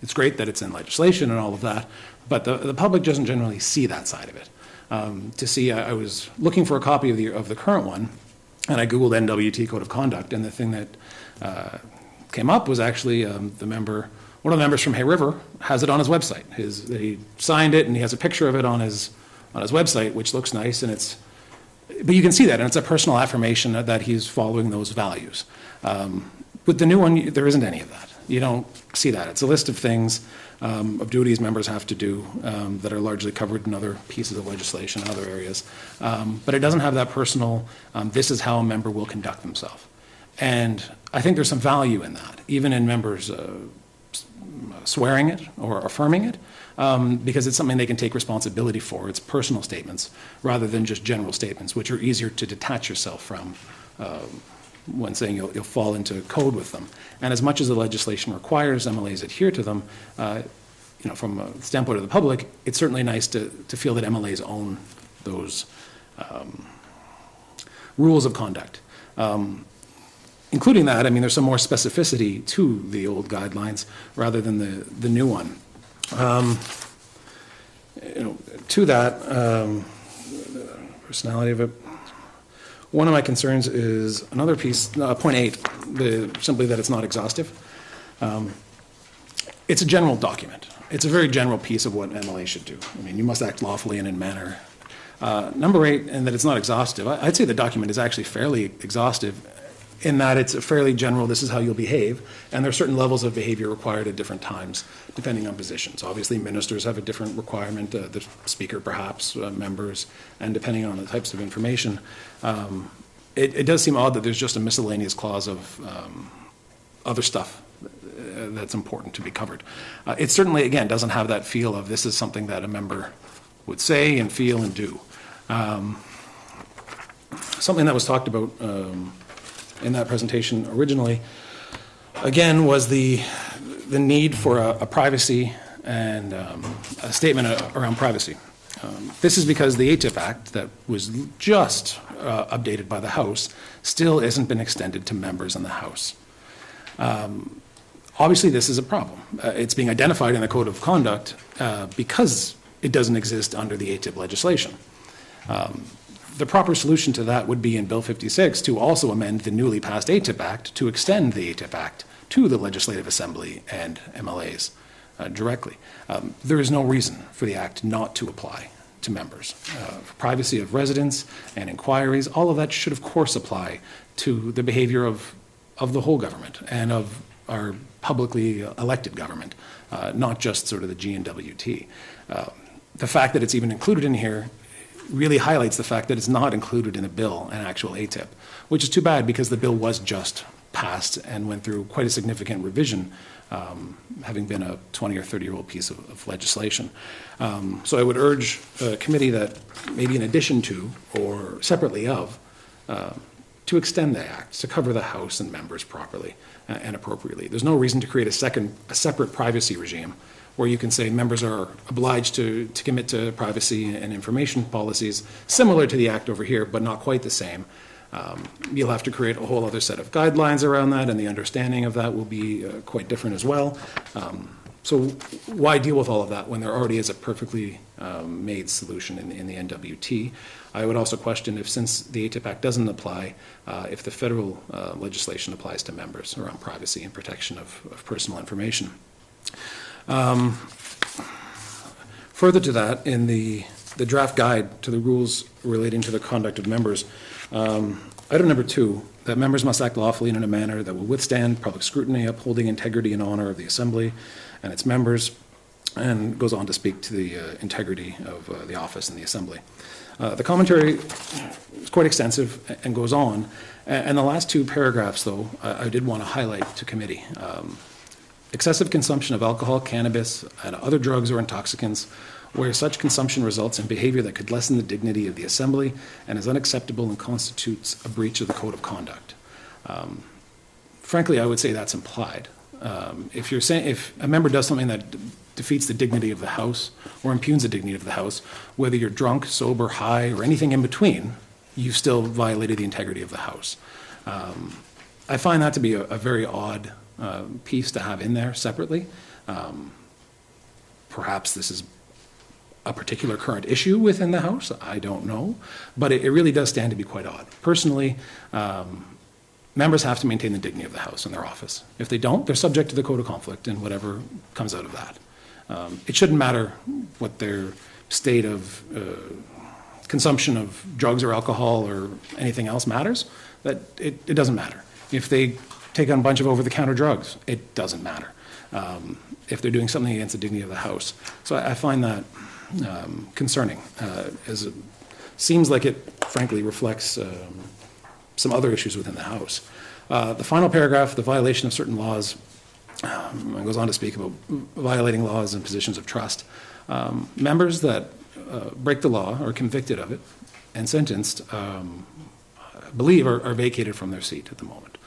It's great that it's in legislation and all of that, but the public doesn't generally see that side of it. I was looking for a copy of the current one, and I Googled NWT Code of Conduct, and the thing that came up was actually one of the members from Hay River has it on his website. He signed it, and he has a picture of it on his website, which looks nice, but you can see that, and it's a personal affirmation that he's following those values. With the new one, there isn't any of that. You don't see that. It's a list of things, of duties members have to do that are largely covered in other pieces of legislation, other areas. But it doesn't have that personal, this is how a member will conduct themselves. And I think there's some value in that, even in members swearing it or affirming it, because it's something they can take responsibility for. It's personal statements rather than just general statements, which are easier to detach yourself from when saying you'll fall into code with them. And as much as the legislation requires MLAs adhere to them, from a standpoint of the public, it's certainly nice to feel that MLAs own those rules of conduct. Including that, there's some more specificity to the old guidelines rather than the new one. To that, personality of it, one of my concerns is another piece, point 8, simply that it's not exhaustive. It's a general document. It's a very general piece of what MLA should do. You must act lawfully and in manner. Number 8, and that it's not exhaustive. I'd say the document is actually fairly exhaustive in that it's a fairly general, this is how you'll behave, and there are certain levels of behavior required at different times, depending on positions. Obviously, ministers have a different requirement, the speaker perhaps, members, and depending on the types of information. It does seem odd that there's just a miscellaneous clause of other stuff that's important to be covered. It certainly, again, doesn't have that feel of this is something that a member would say and feel and do. Something that was talked about in that presentation originally, again, was the need for a privacy and a statement around privacy. This is because the ATIP Act that was just updated by the House still hasn't been extended to members in the House. Obviously, this is a problem. It's being identified in the Code of Conduct because it doesn't exist under the ATIP legislation. The proper solution to that would be in Bill 56 to also amend the newly passed ATIP Act to extend the ATIP Act to the Legislative Assembly and MLAs directly. There is no reason for the Act not to apply to members. Privacy of residence and inquiries, all of that should of course apply to the behavior of the whole government and of our publicly elected government, not just sort of the GNWT. The fact that it's even included in here really highlights the fact that it's not included in a bill, an actual ATIP, which is too bad because the bill was just passed and went through quite a significant revision, having been a 20 or 30-year-old piece of legislation. So I would urge a committee that maybe in addition to or separately of, to extend the act to cover the House and members properly and appropriately. There's no reason to create a separate privacy regime where you can say members are obliged to commit to privacy and information policies similar to the act over here, but not quite the same. You'll have to create a whole other set of guidelines around that, and the understanding of that will be quite different as well. So why deal with all of that when there already is a perfectly made solution in the NWT? I would also question if, since the ATIP Act doesn't apply, if the federal legislation applies to members around privacy and protection of personal information. Further to that, in the draft guide to the rules relating to the conduct of members, item number 2, that members must act lawfully and in a manner that will withstand public scrutiny, upholding integrity and honor of the Assembly and its members, and goes on to speak to the integrity of the office and the Assembly. The commentary is quite extensive and goes on, and the last 2 paragraphs, though, I did want to highlight to committee. Excessive consumption of alcohol, cannabis, and other drugs or intoxicants, where such consumption results in behavior that could lessen the dignity of the Assembly and is unacceptable and constitutes a breach of the Code of Conduct. frankly, I would say that's implied. If you're saying, if a member does something that defeats the dignity of the House or impugns the dignity of the House, whether you're drunk, sober, high, or anything in between, you've still violated the integrity of the House. I find that to be a very odd piece to have in there separately. Perhaps this is a particular current issue within the House, I don't know, but it really does stand to be quite odd. Personally, members have to maintain the dignity of the House in their office. If they don't, they're subject to the code of conflict and whatever comes out of that. It shouldn't matter what their state of consumption of drugs or alcohol or anything else matters, that it doesn't matter. If they take on a bunch of over-the-counter drugs, it doesn't matter. If they're doing something against the dignity of the House. So I find that concerning, as it seems like it frankly reflects some other issues within the House. The final paragraph, the violation of certain laws, goes on to speak about violating laws and positions of trust. Members that break the law are convicted of it and sentenced, I believe, are vacated from their seat at the moment.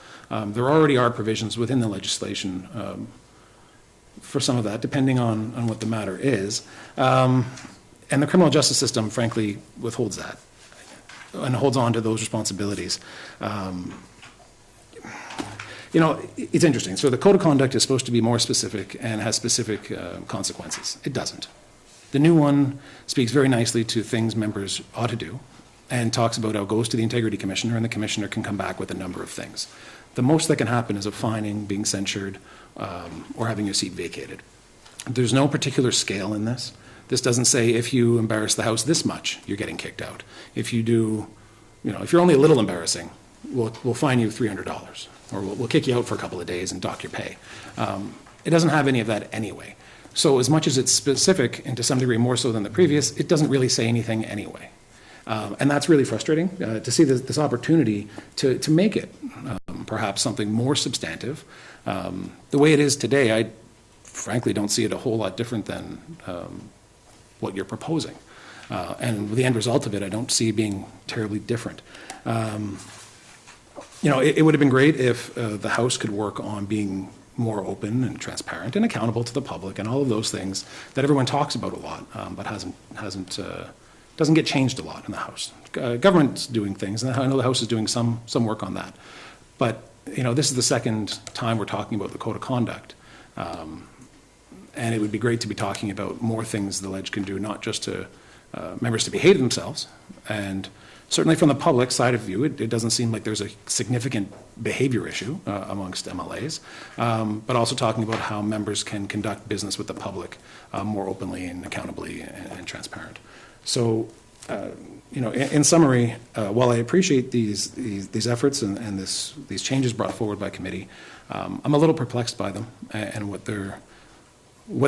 There already are provisions within the legislation for some of that, depending on what the matter is. And the criminal justice system, frankly, withholds that and holds on to those responsibilities. You know, it's interesting. So the code of conduct is supposed to be more specific and has specific consequences. It doesn't. The new one speaks very nicely to things members ought to do and talks about how it goes to the integrity commissioner, and the commissioner can come back with a number of things. The most that can happen is a fining, being censured, or having your seat vacated. There's no particular scale in this. This doesn't say if you embarrass the House this much, you're getting kicked out. If you do, you know, if you're only a little embarrassing, we'll fine you $300, or we'll kick you out for a couple of days and dock your pay. It doesn't have any of that anyway. So as much as it's specific, and to some degree more so than the previous, it doesn't really say anything anyway. And that's really frustrating, to see this opportunity to make it perhaps something more substantive. The way it is today, I frankly don't see it a whole lot different than what you're proposing. And the end result of it, I don't see being terribly different. You know, it would have been great if the House could work on being more open and transparent and accountable to the public and all of those things that everyone talks about a lot, but doesn't get changed a lot in the House. Government's doing things, and I know the House is doing some work on that. But, you know, this is the second time we're talking about the code of conduct. And it would be great to be talking about more things the Ledge can do, not just to members to behave themselves. And certainly from the public side of view, it doesn't seem like there's a significant behavior issue amongst MLAs, but also talking about how members can conduct business with the public more openly and accountably and transparent. So, you know, in summary, while I appreciate these efforts and these changes brought forward by committee, I'm a little perplexed by them and what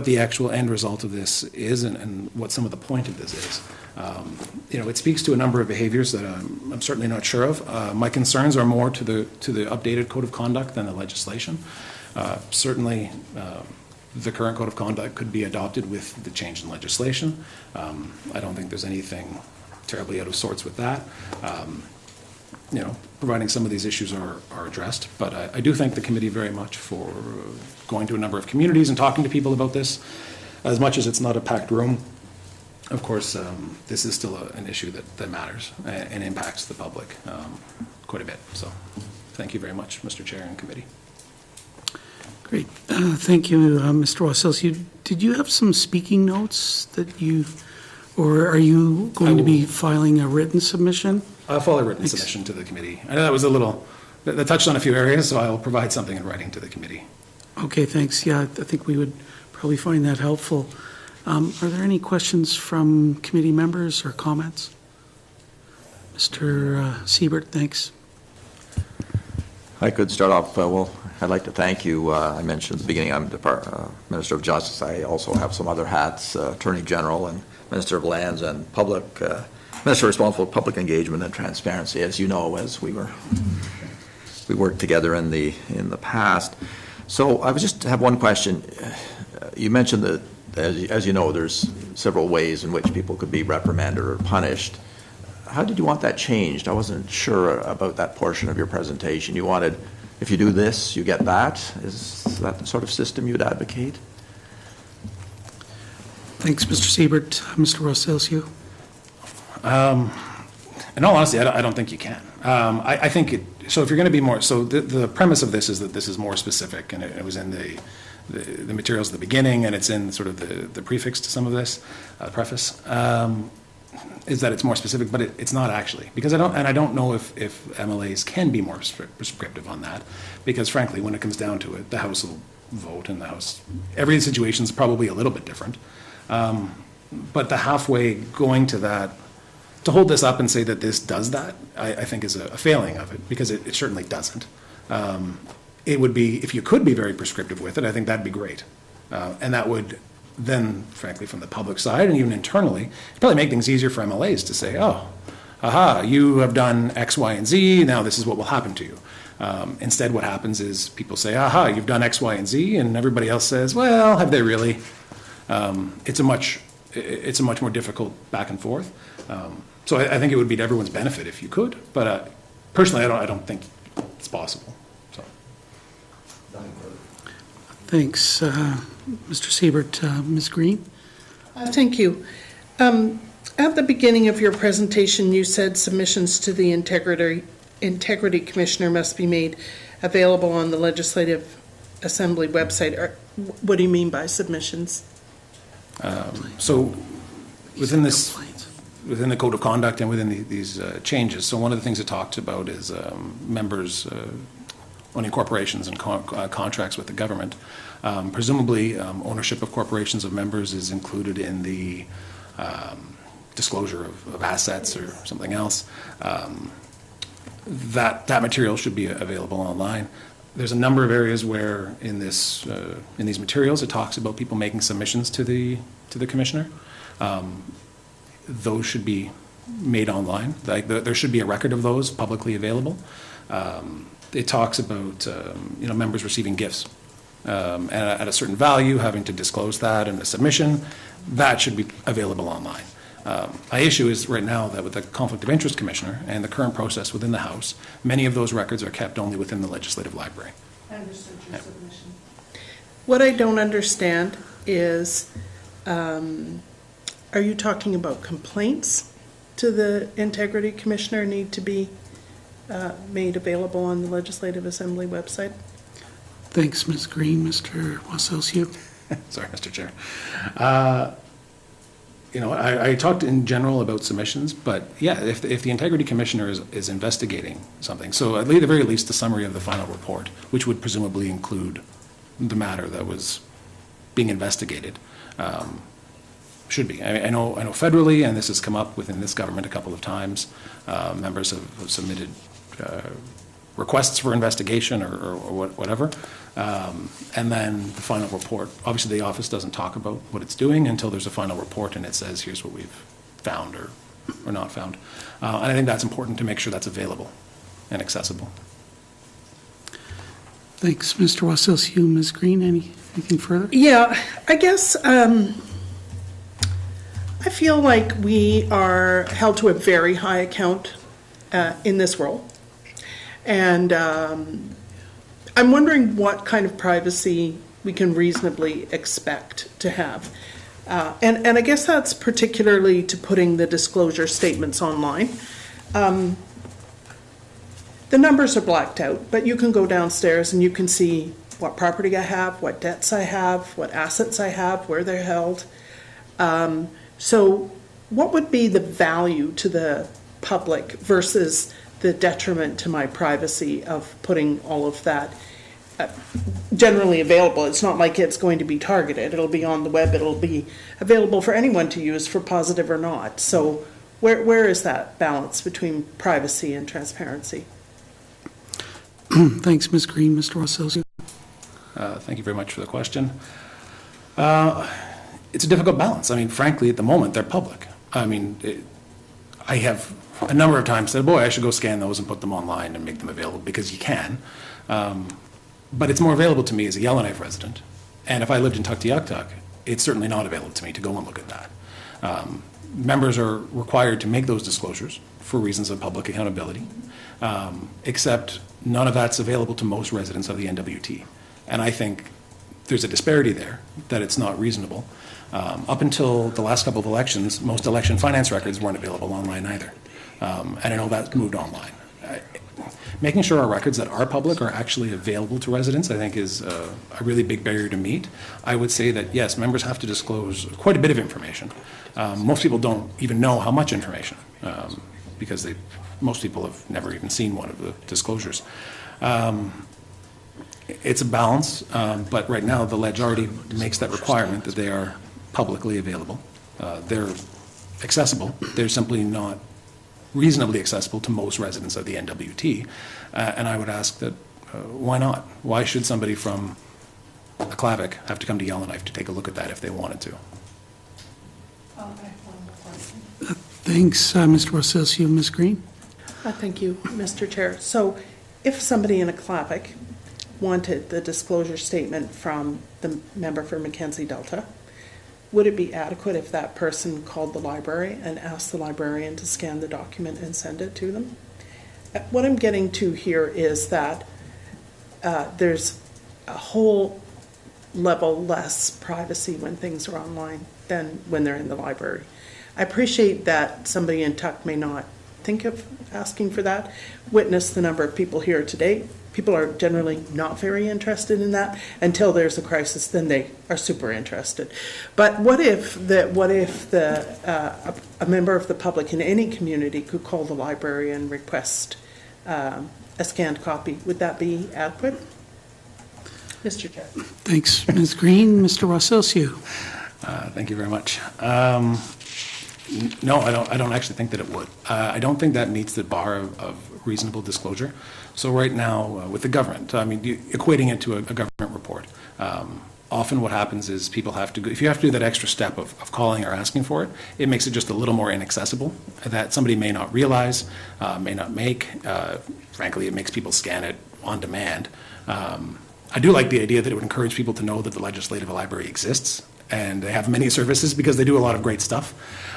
the actual end result of this is and what some of the point of this is. You know, it speaks to a number of behaviors that I'm certainly not sure of. My concerns are more to the updated code of conduct than the legislation. Certainly, the current code of conduct could be adopted with the change in legislation. I don't think there's anything terribly out of sorts with that. You know, providing some of these issues are addressed. But I do thank the committee very much for going to a number of communities and talking to people about this. As much as it's not a packed room, of course, this is still an issue that matters and impacts the public quite a bit. So thank you very much, Mr. Chair and committee. Great. Thank you, Mr. Wasilski. Did you have some speaking notes or are you going to be filing a written submission? I'll file a written submission to the committee. I know that was that touched on a few areas, so I'll provide something in writing to the committee. Okay, thanks. Yeah, I think we would probably find that helpful. Are there any questions from committee members or comments? Mr. Siebert, thanks. I could start off, well, I'd like to thank you. I mentioned at the beginning I'm the Minister of Justice. I also have some other hats, Attorney General and Minister of Lands and Public, Minister responsible for public engagement and transparency, as you know, as we worked together in the past. So I would just have one question. You mentioned that, as you know, there's several ways in which people could be reprimanded or punished. How did you want that changed? I wasn't sure about that portion of your presentation. You wanted if you do this, you get that. Is that the sort of system you'd advocate? Thanks, Mr. Siebert. Mr. Rosalcio? In all honesty, I don't think you can. I think so if you're going to be more, so the premise of this is that this is more specific, and it was in the materials at the beginning, and it's in sort of the prefix to some of this, preface, is that it's more specific, but it's not actually. Because I don't know if MLAs can be more prescriptive on that, because frankly, when it comes down to it, the House will vote, and every situation is probably a little bit different. But the halfway going to that, to hold this up and say that this does that, I think is a failing of it, because it certainly doesn't. It would be, if you could be very prescriptive with it, I think that'd be great. And that would then, frankly, from the public side and even internally, probably make things easier for MLAs to say, oh, aha, you have done X, Y, and Z, now this is what will happen to you. Instead, what happens is people say, aha, you've done X, Y, and Z, and everybody else says, well, have they really? It's a much more difficult back and forth. So I think it would be to everyone's benefit if you could, but personally, I don't think it's possible. So. Thanks, Mr. Siebert. Ms. Greene? Thank you. At the beginning of your presentation, you said submissions to the Integrity Commissioner must be made available on the Legislative Assembly website. What do you mean by submissions? So within the Code of Conduct and within these changes, so one of the things it talked about is members owning corporations and contracts with the government. Presumably, ownership of corporations of members is included in the disclosure of assets or something else. That material should be available online. There's a number of areas where in these materials it talks about people making submissions to the commissioner. Those should be made online. There should be a record of those publicly available. It talks about members receiving gifts and at a certain value, having to disclose that in a submission. That should be available online. My issue is right now that with the Conflict of Interest Commissioner and the current process within the House, many of those records are kept only within the Legislative Library. I understood your submission. What I don't understand is, are you talking about complaints to the Integrity Commissioner need to be made available on the Legislative Assembly website? Thanks, Ms. Greene. Mr. Wasilsiu? Sorry, Mr. Chair. I talked in general about submissions, but yeah, if the Integrity Commissioner is investigating something, so at the very least, the summary of the final report, which would presumably include the matter that was being investigated, should be. I know federally, and this has come up within this government a couple of times, members have submitted requests for investigation or whatever, and then the final report. Obviously, the office doesn't talk about what it's doing until there's a final report and it says, here's what we've found or not found. And I think that's important to make sure that's available and accessible. Thanks, Mr. Wasilsiu. Ms. Greene, anything further? Yeah, I guess I feel like we are held to a very high account in this role. And I'm wondering what kind of privacy we can reasonably expect to have. And I guess that's particularly to putting the disclosure statements online. The numbers are blacked out, but you can go downstairs and you can see what property I have, what debts I have, what assets I have, where they're held. So what would be the value to the public versus the detriment to my privacy of putting all of that generally available? It's not like it's going to be targeted. It'll be on the web. It'll be available for anyone to use for positive or not. So where is that balance between privacy and transparency? Thanks, Ms. Greene. Mr. Wasilsiu? Thank you very much for the question. It's a difficult balance. I mean, frankly, at the moment, they're public. I mean, I have a number of times said, boy, I should go scan those and put them online and make them available, because you can. But it's more available to me as a Yellowknife resident. And if I lived in Tuktoyaktuk, it's certainly not available to me to go and look at that. Members are required to make those disclosures for reasons of public accountability, except none of that's available to most residents of the NWT. And I think there's a disparity there, that it's not reasonable. Up until the last couple of elections, most election finance records weren't available online either. And I know that's moved online. Making sure our records that are public are actually available to residents, I think, is a really big barrier to meet. I would say that, yes, members have to disclose quite a bit of information. Most people don't even know how much information, because most people have never even seen one of the disclosures. It's a balance, but right now the ledge already makes that requirement that they are publicly available. They're accessible. They're simply not reasonably accessible to most residents of the NWT. And I would ask that, why not? Why should somebody from Aklavik have to come to Yellowknife to take a look at that if they wanted to? Thanks, Mr. Rosilsky. Ms. Greene? Thank you, Mr. Chair. So if somebody in Aklavik wanted the disclosure statement from the member for Mackenzie Delta, would it be adequate if that person called the library and asked the librarian to scan the document and send it to them? What I'm getting to here is that there's a whole level less privacy when things are online than when they're in the library. I appreciate that somebody in Tuck may not think of asking for that. Witness the number of people here today. People are generally not very interested in that until there's a crisis. Then they are super interested. But what if a member of the public in any community could call the library and request a scanned copy? Would that be adequate, Mr. Chair? Thanks, Ms. Greene. Mr. Rosilsky? Thank you very much. No, I don't actually think that it would. I don't think that meets the bar of reasonable disclosure. So right now, with the government, I mean, equating it to a government report, often what happens is people have to go, if you have to do that extra step of calling or asking for it, it makes it just a little more inaccessible that somebody may not realize, may not make. Frankly, it makes people scan it on demand. I do like the idea that it would encourage people to know that the Legislative Library exists, and they have many services because they do a lot of great stuff.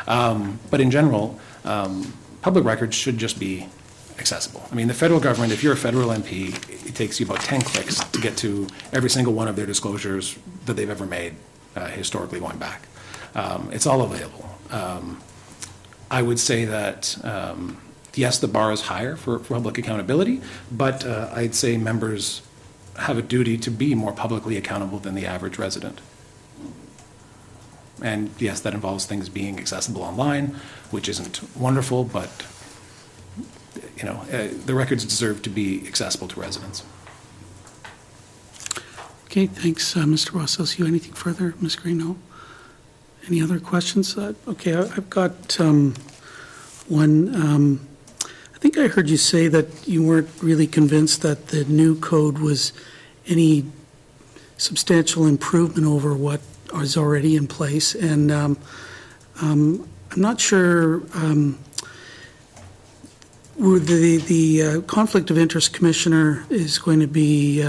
But in general, public records should just be accessible. I mean, the federal government, if you're a federal MP, it takes you about 10 clicks to get to every single one of their disclosures that they've ever made, historically going back. It's all available. I would say that, yes, the bar is higher for public accountability, but I'd say members have a duty to be more publicly accountable than the average resident. And yes, that involves things being accessible online, which isn't wonderful, but you know, the records deserve to be accessible to residents. Okay, thanks, Mr. Rosilsky. Anything further, Ms. Greene? No? Any other questions? Okay, I've got one. I think I heard you say that you weren't really convinced that the new code was any substantial improvement over what is already in place, and I'm not sure. The Conflict of Interest Commissioner is going to be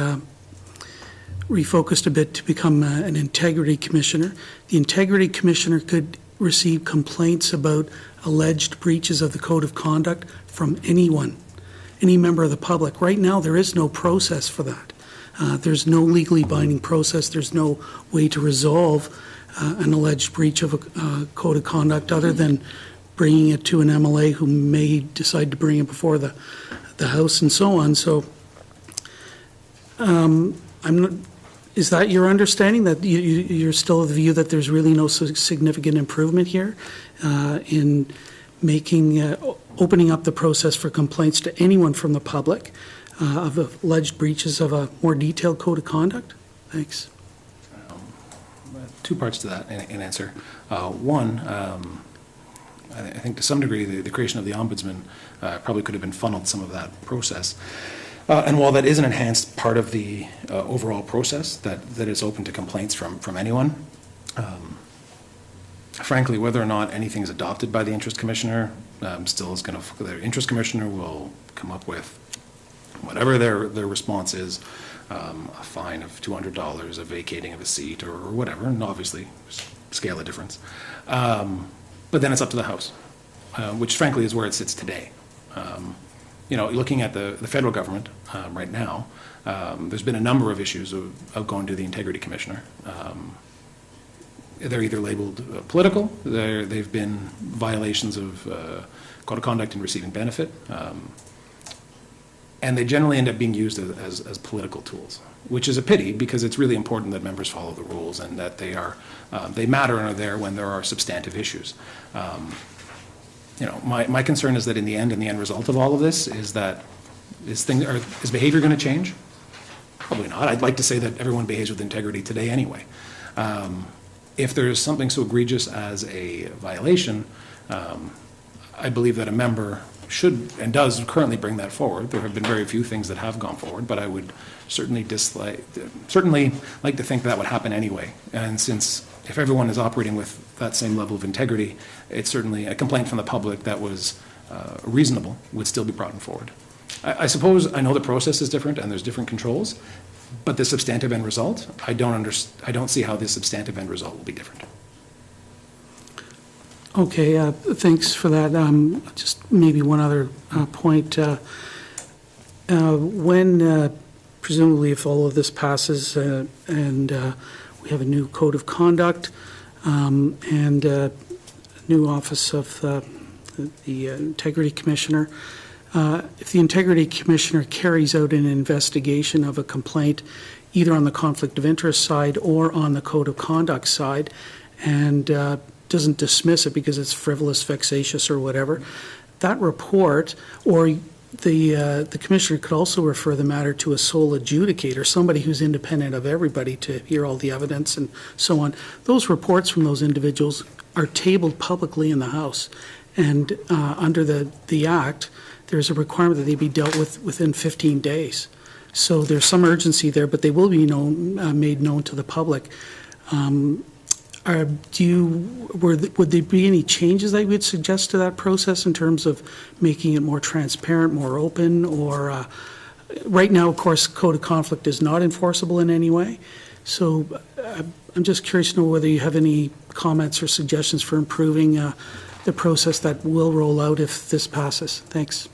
refocused a bit to become an Integrity Commissioner. The Integrity Commissioner could receive complaints about alleged breaches of the Code of Conduct from anyone, any member of the public. Right now, there is no process for that. There's no legally binding process. There's no way to resolve an alleged breach of a Code of Conduct other than bringing it to an MLA who may decide to bring it before the House and so on. So is that your understanding, that you're still of the view that there's really no significant improvement here in making, opening up the process for complaints to anyone from the public of alleged breaches of a more detailed Code of Conduct? Thanks. Two parts to that in answer. One, I think to some degree the creation of the Ombudsman probably could have been funneled some of that process. And while that is an enhanced part of the overall process, that is open to complaints from anyone, frankly, whether or not anything is adopted by the Interest Commissioner still is going to, the Interest Commissioner will come up with whatever their response is, a fine of $200, a vacating of a seat, or whatever, and obviously scale of difference. But then it's up to the House, which frankly is where it sits today. looking at the federal government right now, there's been a number of issues of going to the Integrity Commissioner. They're either labeled political, they've been violations of code of conduct in receiving benefit, and they generally end up being used as political tools, which is a pity because it's really important that members follow the rules and that they matter and are there when there are substantive issues. My concern is that in the end result of all of this is that is behavior going to change? Probably not. I'd like to say that everyone behaves with integrity today anyway. If there is something so egregious as a violation, I believe that a member should and does currently bring that forward. There have been very few things that have gone forward, but I would certainly like to think that would happen anyway. And since if everyone is operating with that same level of integrity, it's certainly a complaint from the public that was reasonable would still be brought forward. I suppose I know the process is different and there's different controls, but the substantive end result, I don't see how the substantive end result will be different. Okay, thanks for that. Just maybe one other point. When, presumably, if all of this passes and we have a new code of conduct and a new office of the Integrity Commissioner, if the Integrity Commissioner carries out an investigation of a complaint, either on the conflict of interest side or on the code of conduct side, and doesn't dismiss it because it's frivolous, vexatious, or whatever, that report, or the commissioner could also refer the matter to a sole adjudicator, somebody who's independent of everybody to hear all the evidence and so on. Those reports from those individuals are tabled publicly in the House, and under the Act, there's a requirement that they be dealt with within 15 days. So there's some urgency there, but they will be made known to the public. Would there be any changes that you would suggest to that process in terms of making it more transparent, more open, or right now, of course, code of conflict is not enforceable in any way. So I'm just curious to know whether you have any comments or suggestions for improving the process that will roll out if this passes. Thanks.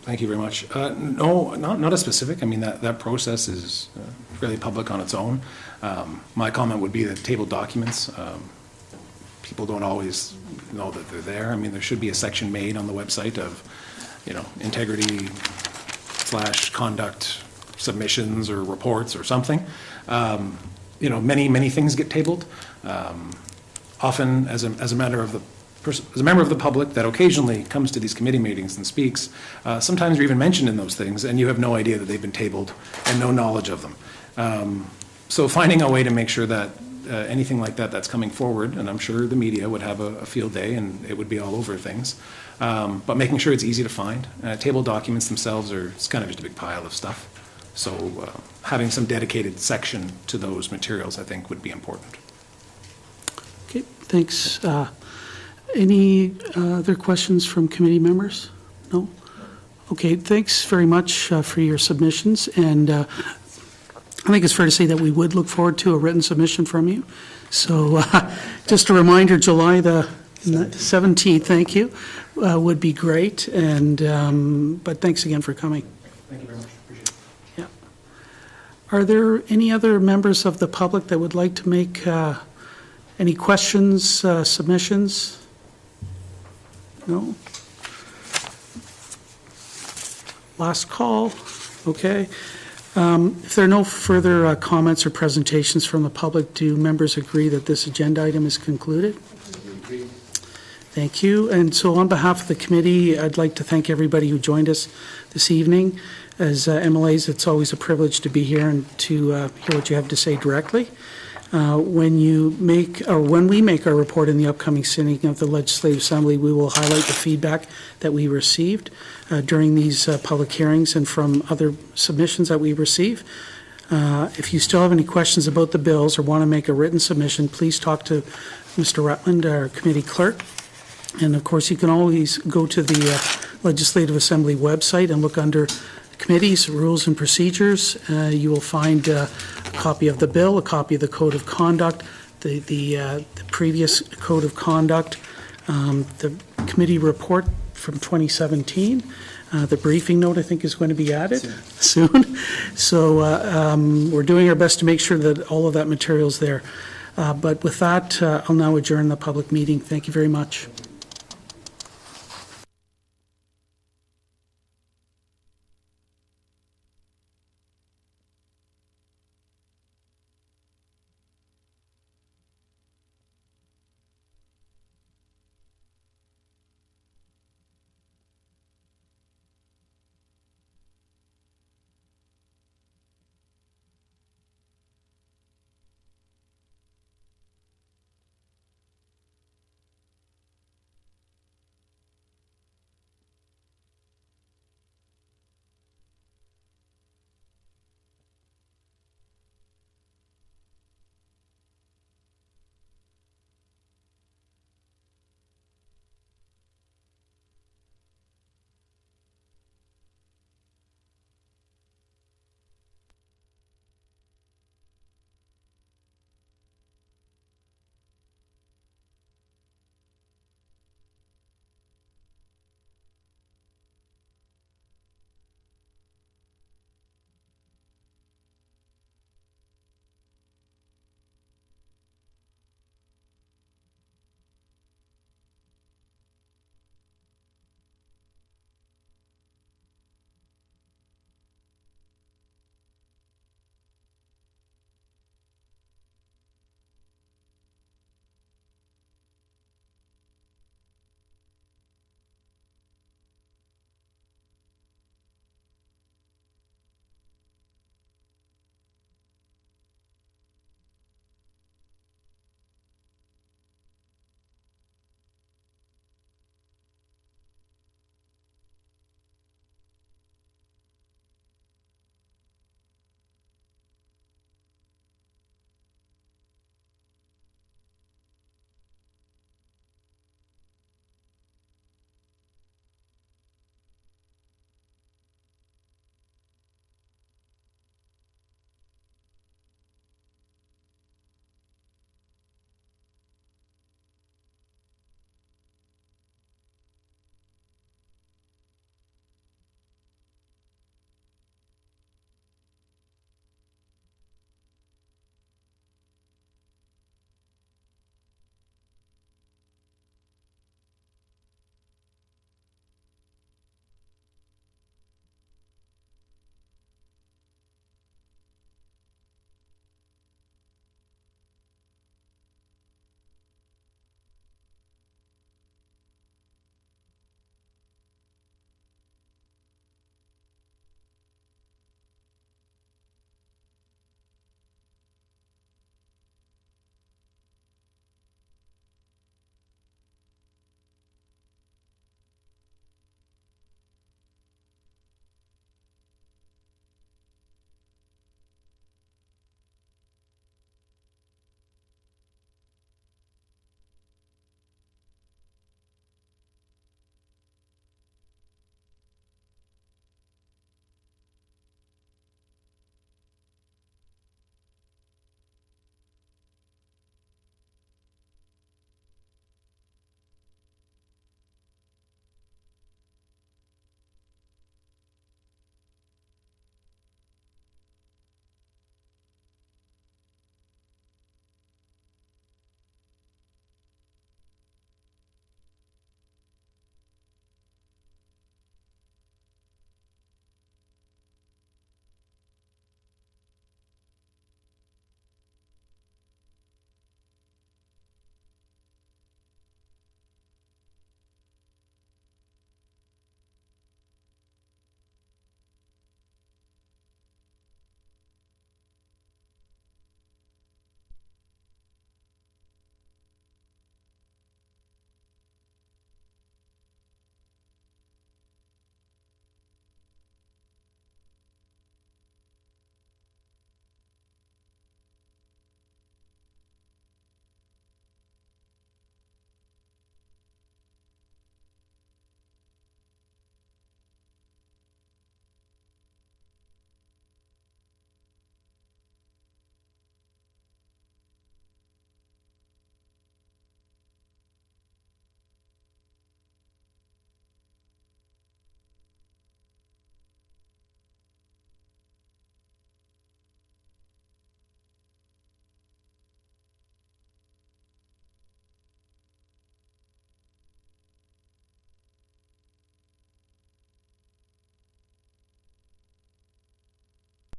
Thank you very much. No, not a specific. I mean, that process is fairly public on its own. My comment would be that table documents, people don't always know that they're there. I mean, there should be a section made on the website of, integrity / conduct submissions or reports or something. Many things get tabled. Often, as a member of the public that occasionally comes to these committee meetings and speaks, sometimes you're even mentioned in those things and you have no idea that they've been tabled and no knowledge of them. So finding a way to make sure that anything like that's coming forward, and I'm sure the media would have a field day and it would be all over things, but making sure it's easy to find. Table documents themselves it's kind of just a big pile of stuff. So having some dedicated section to those materials, I think, would be important. Okay, thanks. Any other questions from committee members? No? Okay, thanks very much for your submissions, and I think it's fair to say that we would look forward to a written submission from you. So just a reminder, July the 17th, thank you, would be great, and but thanks again for coming. Thank you very much. Appreciate it. Yeah. Are there any other members of the public that would like to make any questions, submissions? No? Last call. Okay. If there are no further comments or presentations from the public, do members agree that this agenda item is concluded? Thank you. And so on behalf of the committee, I'd like to thank everybody who joined us this evening. As MLAs, it's always a privilege to be here and to hear what you have to say directly. When we make our report in the upcoming sitting of the Legislative Assembly, we will highlight the feedback that we received during these public hearings and from other submissions that we receive. If you still have any questions about the bills or want to make a written submission, please talk to Mr. Rutland, our committee clerk. And of course, you can always go to the Legislative Assembly website and look under committees, rules and procedures. You will find a copy of the bill, a copy of the code of conduct, the previous code of conduct, the committee report from 2017. The briefing note, I think, is going to be added soon. So we're doing our best to make sure that all of that material is there. But with that, I'll now adjourn the public meeting. Thank you very much.